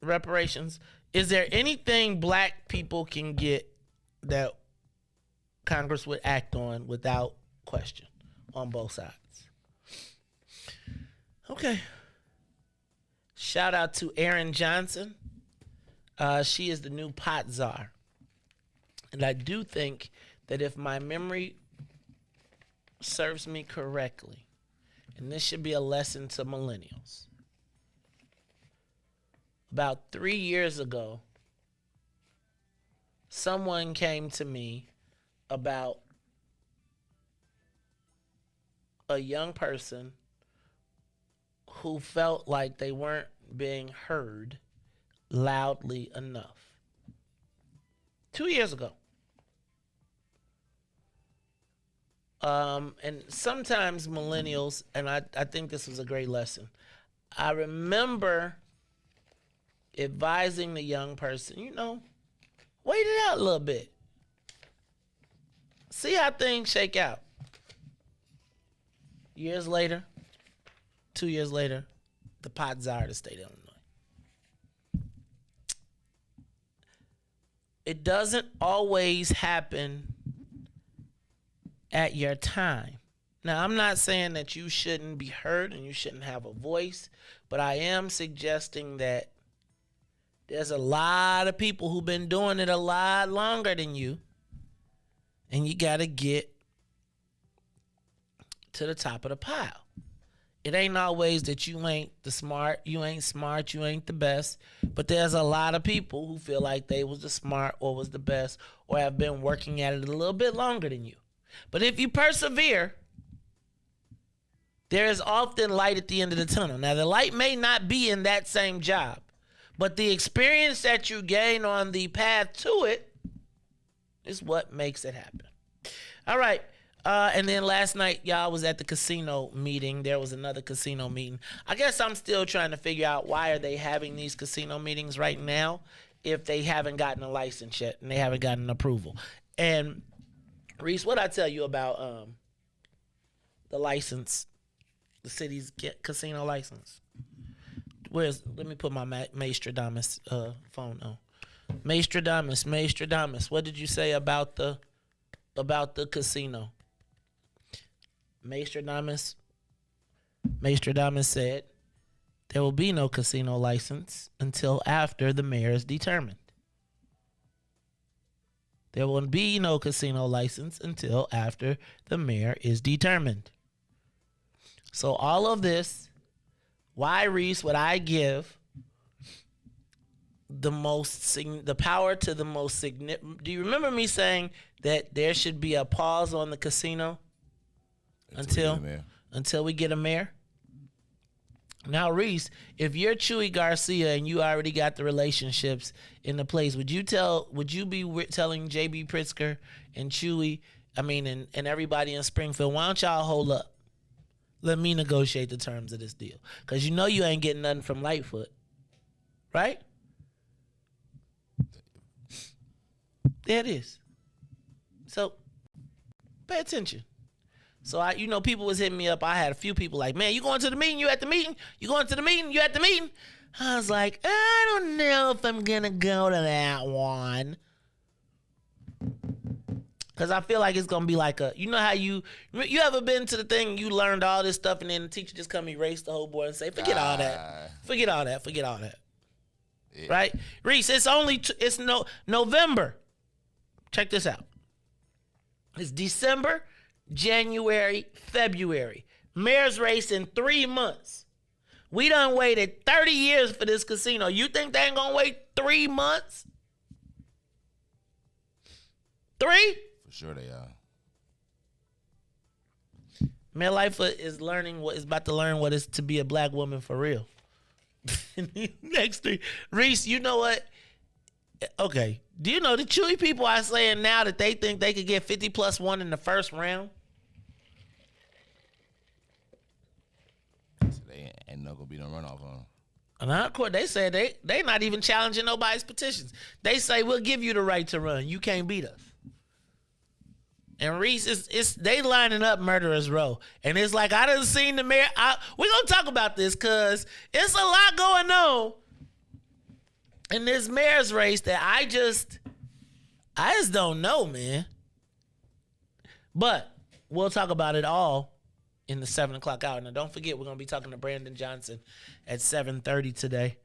reparations. Is there anything black people can get that Congress would act on without question on both sides? Okay. Shout out to Erin Johnson. She is the new pot czar. And I do think that if my memory serves me correctly, and this should be a lesson to millennials, about 3 years ago, someone came to me about a young person who felt like they weren't being heard loudly enough. 2 years ago. And sometimes millennials, and I think this was a great lesson. I remember advising the young person, wait it out a little bit. See how things shake out. Years later, 2 years later, the pot czar of the state of Illinois. It doesn't always happen at your time. Now, I'm not saying that you shouldn't be heard and you shouldn't have a voice, but I am suggesting that there's a lot of people who've been doing it a lot longer than you, and you got to get to the top of the pile. It ain't always that you ain't smart, you ain't the best, but there's a lot of people who feel like they was the smart or was the best or have been working at it a little bit longer than you. But if you persevere, there is often light at the end of the tunnel. Now, the light may not be in that same job, but the experience that you gain on the path to it is what makes it happen. All right. And then last night, y'all was at the casino meeting. There was another casino meeting. I guess I'm still trying to figure out why are they having these casino meetings right now if they haven't gotten a license yet and they haven't gotten approval. And Reese, what I tell you about the license, the city's casino license? Let me put my Maestradamus phone on. Maestradamus, what did you say about the casino? Maestradamus said there will be no casino license until after the mayor is determined. There will be no casino license until after the mayor is determined. So all of this, why, Reese, would I give the power to the most significant? Do you remember me saying that there should be a pause on the casino until we get a mayor? Now, Reese, if you're Chewy Garcia and you already got the relationships in the place, would you be telling JB Pritzker and Chewy, and everybody in Springfield, why don't y'all hold up? Let me negotiate the terms of this deal. Because you ain't getting nothing from Lightfoot. Right? There it is. So, pay attention. So, people was hitting me up. I had a few people like, man, you going to the meeting? You at the meeting? You going to the meeting? You at the meeting? I was like, I don't know if I'm going to go to that one. Because I feel like it's going to be like you know how you ever been to the thing, you learned all this stuff, and then the teacher just come erase the whole board and say, forget all that. Forget all that. Forget all that. Yeah. Right? Reese, it's November. Check this out. It's December, January, February. Mayor's race in 3 months. We done waited 30 years for this casino. You think they ain't going to wait 3 months? 3? For sure they are. Mayor Lightfoot is about to learn what it's to be a black woman for real. Next 3. Reese, you know what? Okay. Do you know the Chewy people are saying now that they think they could get 50 plus 1 in the first round? So they ain't not going to be no runoff on them. And of course, they said they not even challenging nobody's petitions. They say, we'll give you the right to run. You can't beat us. And Reese, they lining up murderers row. And it's like, I done seen the mayor. We're going to talk about this because it's a lot going on in this mayor's race that I just don't know, man. But we'll talk about it all in the 7 o'clock hour. Now, don't forget, we're going to be talking to Brandon Johnson at 7:30 today.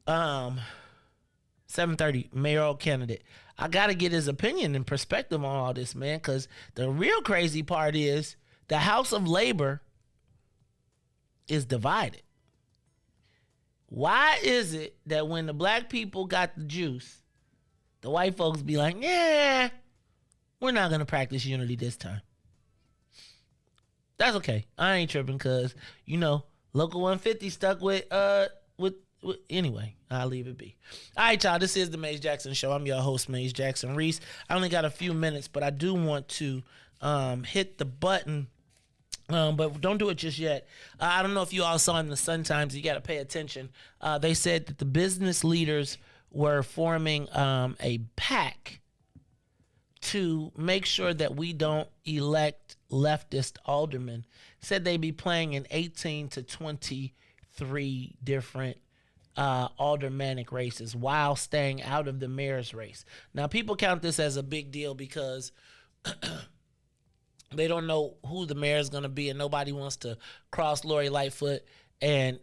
7:30, mayoral candidate. I got to get his opinion and perspective on all this, man, because the real crazy part is the House of Labor is divided. Why is it that when the black people got the juice, the white folks be like, yeah, we're not going to practice unity this time? That's okay. I ain't tripping because, Local 150 stuck with anyway, I'll leave it be. All right, y'all, this is the Maze Jackson Show. I'm your host, Maze Jackson Reese. I only got a few minutes, but I do want to hit the button, but don't do it just yet. I don't know if you all saw in the Sun Times, you got to pay attention. They said that the business leaders were forming a pact to make sure that we don't elect leftist aldermen. Said they'd be playing in 18 to 23 different aldermanic races while staying out of the mayor's race. Now, people count this as a big deal because they don't know who the mayor is going to be, and nobody wants to cross Lori Lightfoot and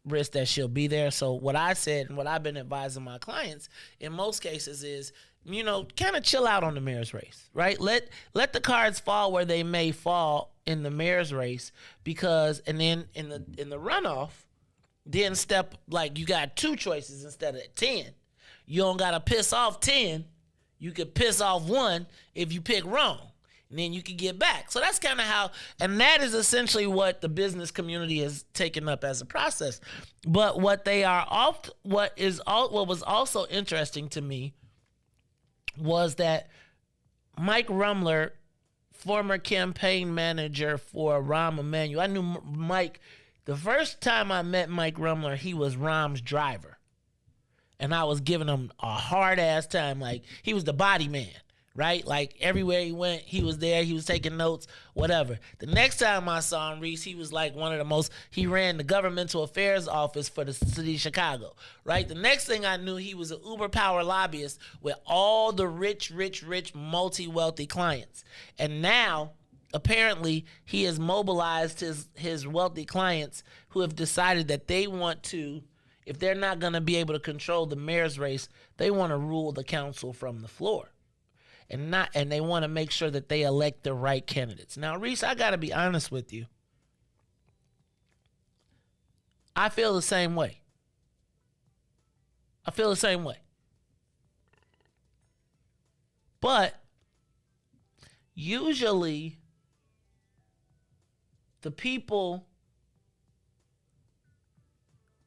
risk that she'll be there. So what I said and what I've been advising my clients in most cases is, kind of chill out on the mayor's race, right? Let the cards fall where they may fall in the mayor's race, and then in the runoff, then you got 2 choices instead of 10. You don't got to piss off 10. You could piss off 1 if you pick wrong. And then you can get back. So that's kind of how, and that is essentially what the business community has taken up as a process. But what was also interesting to me was that Mike Rumler, former campaign manager for Rahm Emanuel, I knew Mike. The first time I met Mike Rumler, he was Rahm's driver. And I was giving him a hard-ass time. Like, he was the body man, right? Like, everywhere he went, he was there. He was taking notes, whatever. The next time I saw him, Reese, he was like he ran the governmental affairs office for the city of Chicago, right? The next thing I knew, he was an uber power lobbyist with all the rich, multi-wealthy clients. And now, apparently, he has mobilized his wealthy clients who have decided that they want to, if they're not going to be able to control the mayor's race, they want to rule the council from the floor. And they want to make sure that they elect the right candidates. Now, Reese, I got to be honest with you. I feel the same way. But usually, the people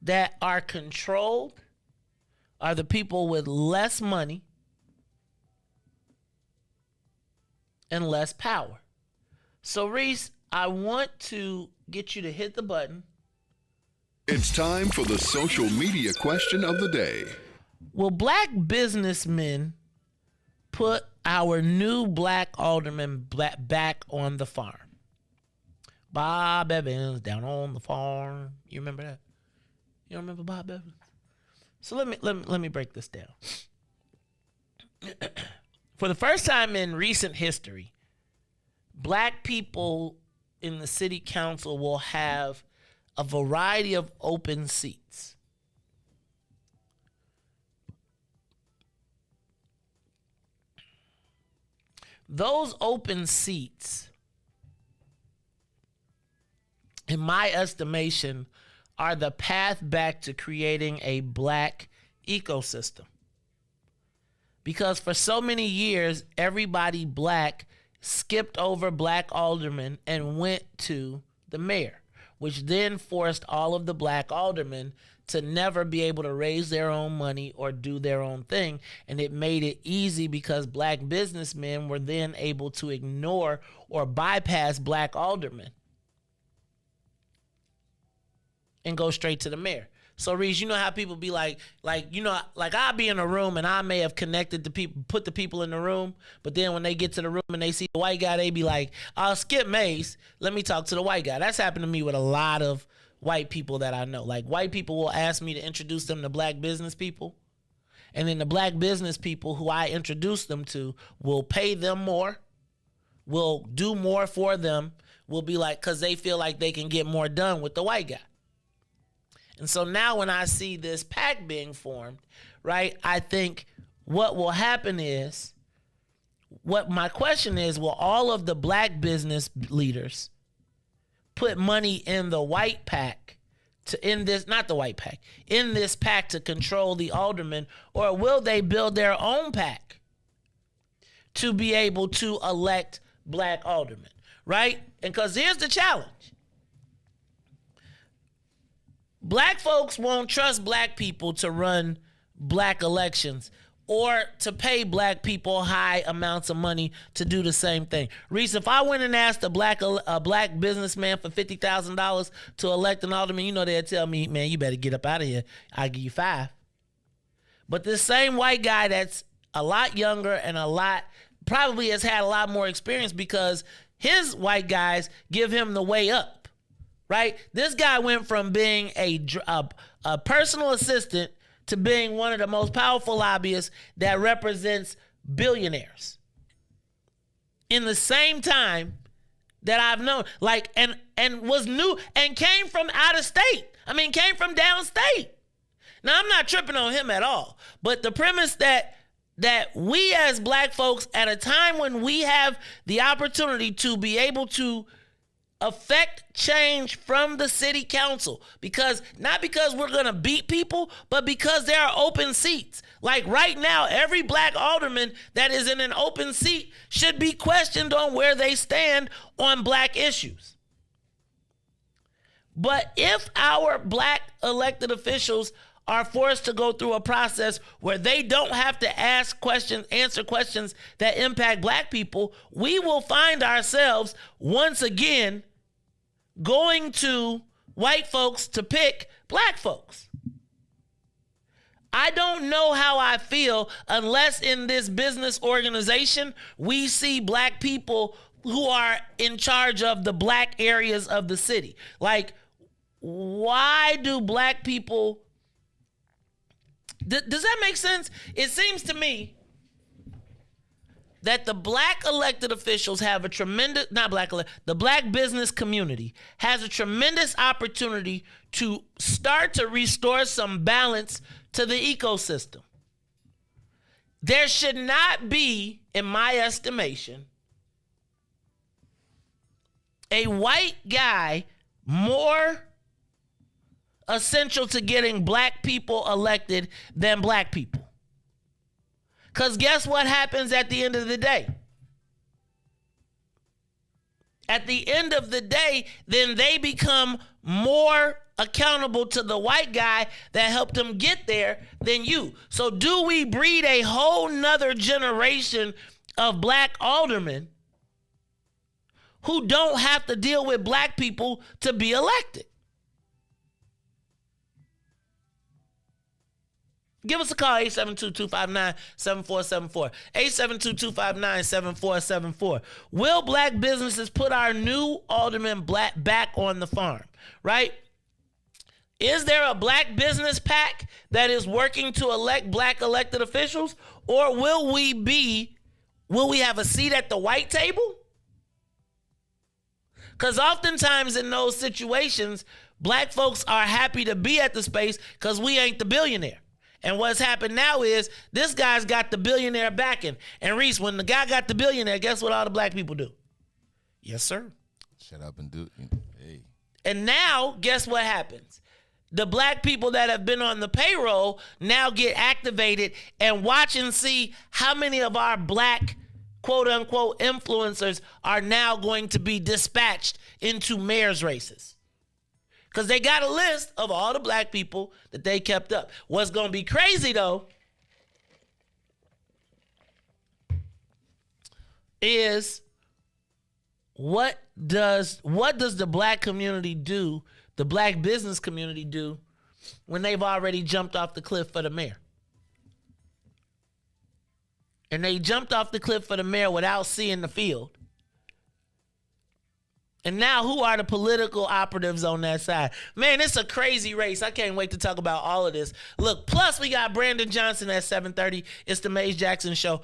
that are controlled are the people with less money and less power. So, Reese, I want to get you to hit the button. It's time for the social media question of the day. Will black businessmen put our new black alderman back on the farm? Bob Evans down on the farm. You remember that? You don't remember Bob Evans? So let me break this down. For the first time in recent history, black people in the city council will have a variety of open seats. Those open seats, in my estimation, are the path back to creating a black ecosystem. Because for so many years, everybody black skipped over black aldermen and went to the mayor, which then forced all of the black aldermen to never be able to raise their own money or do their own thing. And it made it easy because black businessmen were then able to ignore or bypass black aldermen and go straight to the mayor. So, Reese, you know how people be like I'll be in a room and I may have connected the people, put the people in the room, but then when they get to the room and they see the white guy, they be like, I'll skip Mace, let me talk to the white guy. That's happened to me with a lot of white people that I know. Like, white people will ask me to introduce them to black business people, and then the black business people who I introduce them to will pay them more, will do more for them, will be like, because they feel like they can get more done with the white guy. And so now when I see this pack being formed, right, I think what will happen is, what my question is, will all of the black business leaders put money in the white pack in this pack to control the aldermen, or will they build their own pack to be able to elect black aldermen, right? And because here's the challenge. Black folks won't trust black people to run black elections or to pay black people high amounts of money to do the same thing. Reese, if I went and asked a black businessman for $50,000 to elect an alderman, you know they'd tell me, man, you better get up out of here. I'll give you $5. But this same white guy that's a lot younger and probably has had a lot more experience because his white guys give him the way up. Right? This guy went from being a personal assistant to being one of the most powerful lobbyists that represents billionaires. In the same time that I've known, like, and was new and came from out of state. I mean, came from downstate. Now, I'm not tripping on him at all. But the premise that we as black folks, at a time when we have the opportunity to be able to affect change from the city council, not because we're going to beat people, but because there are open seats. Like right now, every black alderman that is in an open seat should be questioned on where they stand on black issues. But if our black elected officials are forced to go through a process where they don't have to answer questions that impact black people, we will find ourselves once again going to white folks to pick black folks. I don't know how I feel unless in this business organization we see black people who are in charge of the black areas of the city. Like, why do black people... Does that make sense? It seems to me that the black elected officials have a tremendous, the black business community has a tremendous opportunity to start to restore some balance to the ecosystem. There should not be, in my estimation, a white guy more essential to getting black people elected than black people. Because guess what happens at the end of the day? At the end of the day, then they become more accountable to the white guy that helped them get there than you. So do we breed a whole nother generation of black aldermen who don't have to deal with black people to be elected? Give us a call, 872-259-7474. 872-259-7474. Will black businesses put our new alderman back on the farm, right? Is there a black business pack that is working to elect black elected officials? Or will we be will we have a seat at the white table? Because oftentimes in those situations, black folks are happy to be at the space because we ain't the billionaire. And what's happened now is this guy's got the billionaire backing. And Reese, when the guy got the billionaire, guess what all the black people do? Yes, sir. Shut up and do it. Hey. And now, guess what happens? The black people that have been on the payroll now get activated and watch and see how many of our black, quote unquote, influencers are now going to be dispatched into mayor's races. Because they got a list of all the black people that they kept up. What's going to be crazy, though, is what does the black community do, the black business community do, when they've already jumped off the cliff for the mayor? And they jumped off the cliff for the mayor without seeing the field. And now who are the political operatives on that side? Man, it's a crazy race. I can't wait to talk about all of this. Look, plus we got Brandon Johnson at 7:30. It's the Maze Jackson Show.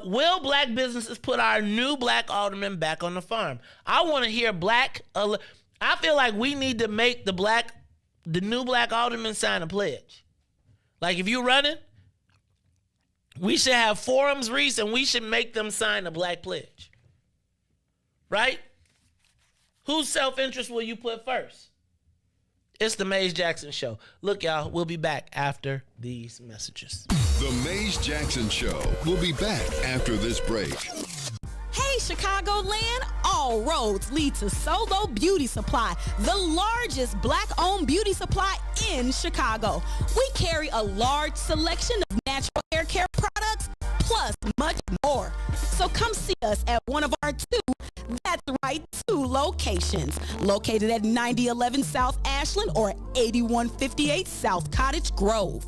Will black businesses put our new black aldermen back on the farm? I want to hear I feel like we need to make the new black aldermen sign a pledge. Like if you're running, we should have forums, Reese, and we should make them sign a black pledge. Right? Whose self-interest will you put first? It's the Maze Jackson Show. Look, y'all, we'll be back after these messages. The Maze Jackson Show. We'll be back after this break. Hey, Chicagoland, all roads lead to Solo Beauty Supply, the largest black-owned beauty supply in Chicago. We carry a large selection of natural hair care products, plus much more. So come see us at one of our two locations, located at 9011 South Ashland or 8158 South Cottage Grove.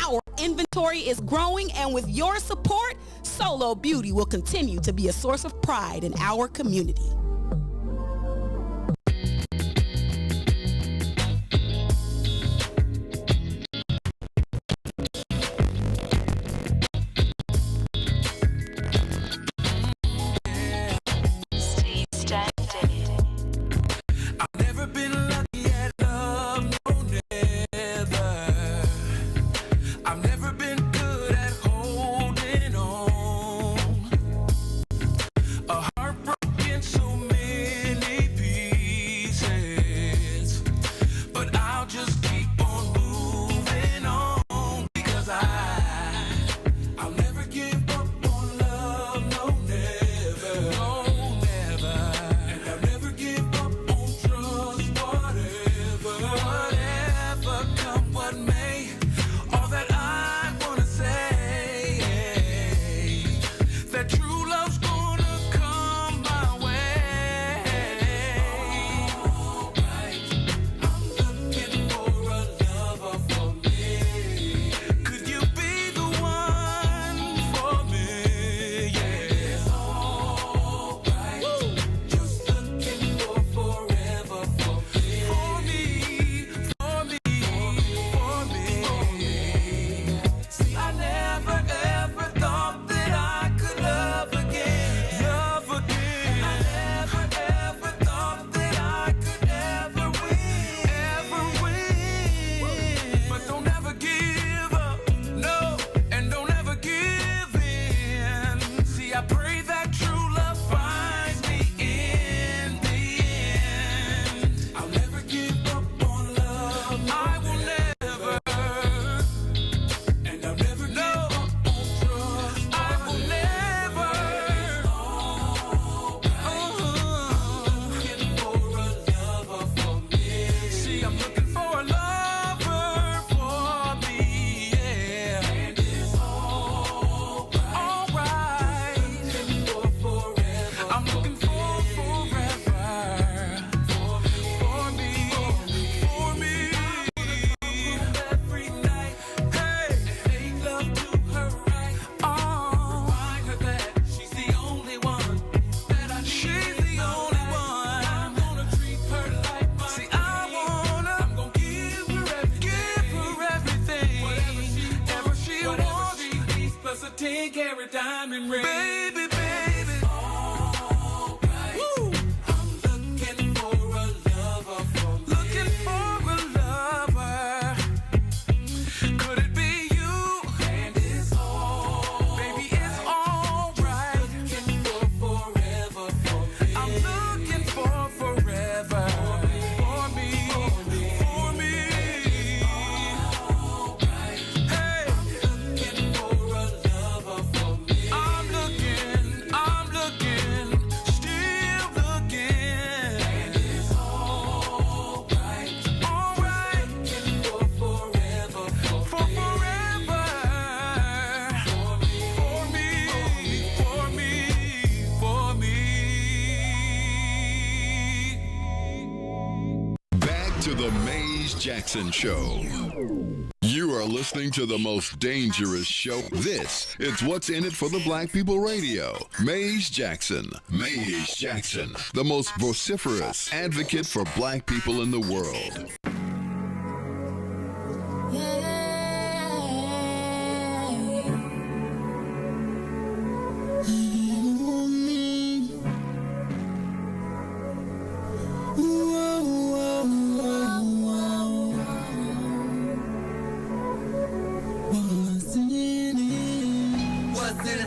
Our inventory is growing, and with your support, Solo Beauty will continue to be a source of pride in our community. Every diamond ring. Baby, baby. Jackson Show. You are listening to the most dangerous show. This is What's in It for the Black People Radio. Maze Jackson. Maze Jackson, the most vociferous advocate for black people in the world.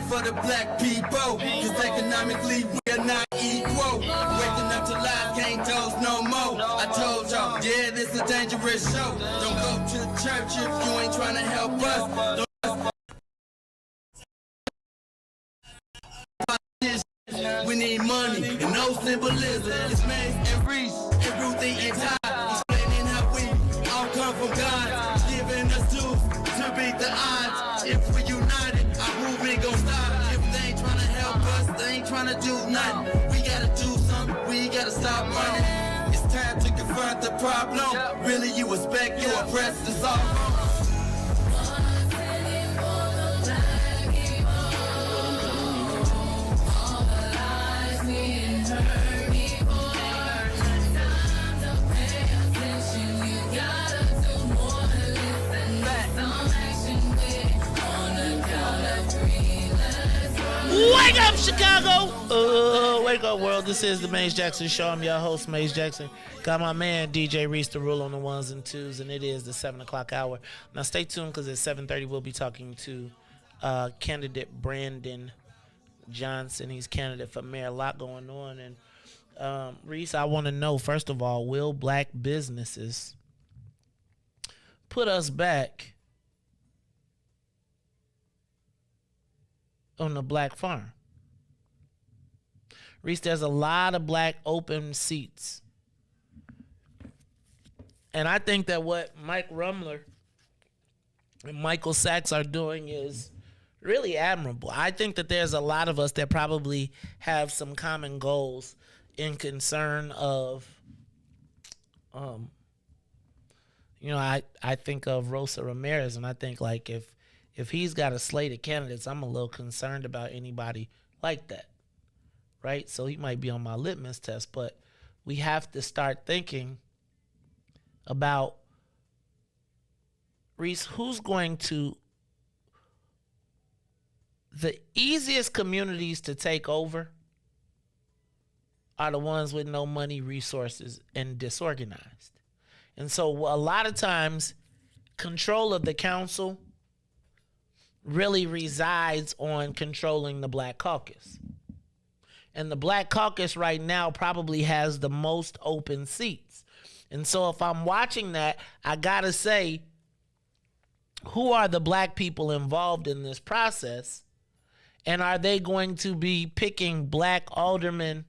For the black people, cause economically we are not equal. Waking up to lies, can't toast no more. I told y'all, yeah, this is a dangerous show. Don't go to church if you ain't trying to help us. We need money and no symbolism. It's Mace and Reese and Ruthie and Todd explaining how we all come from God, giving us tools to beat the odds. If we united, our movement gon' stop. If they ain't tryna help us, they ain't tryna do nothing. We gotta do something, we gotta stop running. It's time to confront the problem. Really, you expect your oppressed to solve them. Wake up, Chicago! Wake up, world. This is the Maze Jackson Show. I'm your host, Maze Jackson. Got my man, DJ Reese, the rule on the ones and twos, and it is the 7 o'clock hour. Now, stay tuned, because at 7:30, we'll be talking to candidate Brandon Johnson. He's candidate for mayor. A lot going on. And, Reese, I want to know, first of all, will black businesses put us back on the black farm? Reese, there's a lot of black open seats. And I think that what Mike Rumler and Michael Sachs are doing is really admirable. I think that there's a lot of us that probably have some common goals in concern of, I think of Rosa Ramirez, and I think like if he's got a slate of candidates, I'm a little concerned about anybody like that, right? So he might be on my litmus test, but we have to start thinking about, Reese, who's going to, the easiest communities to take over are the ones with no money, resources, and disorganized. And so a lot of times, control of the council really resides on controlling the Black Caucus. And the Black Caucus right now probably has the most open seats. And so if I'm watching that, I gotta say, who are the black people involved in this process? And are they going to be picking black aldermen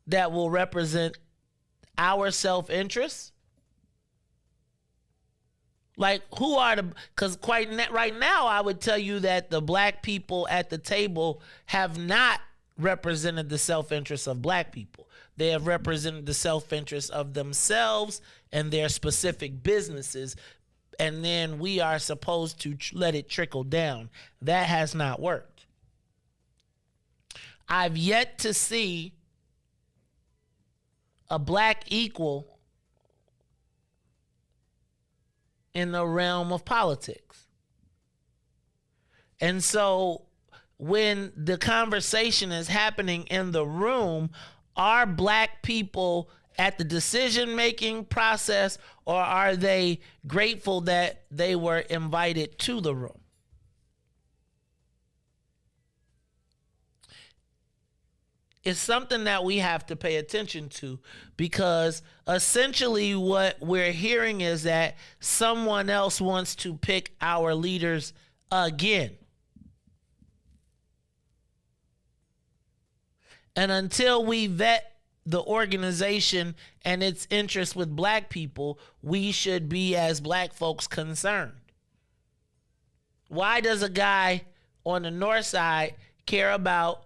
that will represent our self-interest? Like, who are the, because right now I would tell you that the black people at the table have not represented the self-interest of black people. They have represented the self-interest of themselves and their specific businesses, and then we are supposed to let it trickle down. That has not worked. I've yet to see a black equal in the realm of politics. And so when the conversation is happening in the room, are black people at the decision-making process, or are they grateful that they were invited to the room? It's something that we have to pay attention to, because essentially what we're hearing is that someone else wants to pick our leaders again. And until we vet the organization and its interest with black people, we should be, as black folks, concerned. Why does a guy on the north side care about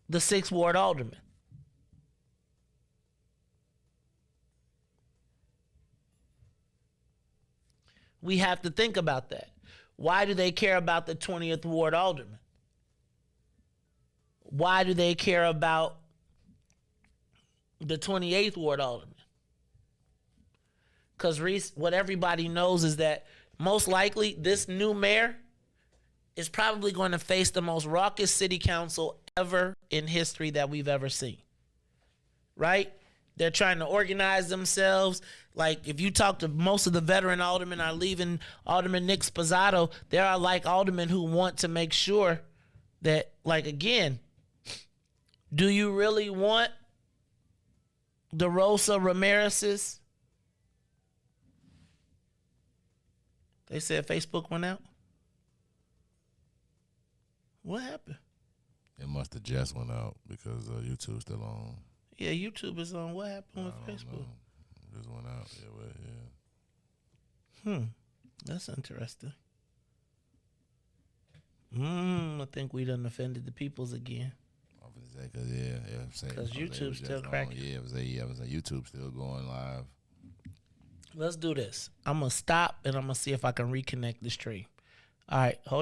the 6th Ward Alderman? We have to think about that. Why do they care about the 20th Ward Alderman? Why do they care about the 28th Ward Alderman? Because what everybody knows is that most likely this new mayor is probably going to face the most raucous city council ever in history that we've ever seen. Right? They're trying to organize themselves. Like, if you talk to most of the veteran aldermen are leaving Alderman Nick Spazzato, there are like aldermen who want to make sure that, like, again, do you really want the Rosa Ramirez's? They said Facebook went out. What happened? It must have just went out because YouTube's still on. Yeah, YouTube is on. What happened with Facebook? It just went out. Yeah. That's interesting. I think we done offended the peoples again. Because YouTube's still cracking. It was YouTube still going live. Let's do this. I'm going to stop and I'm going to see if I can reconnect the stream. All right, hold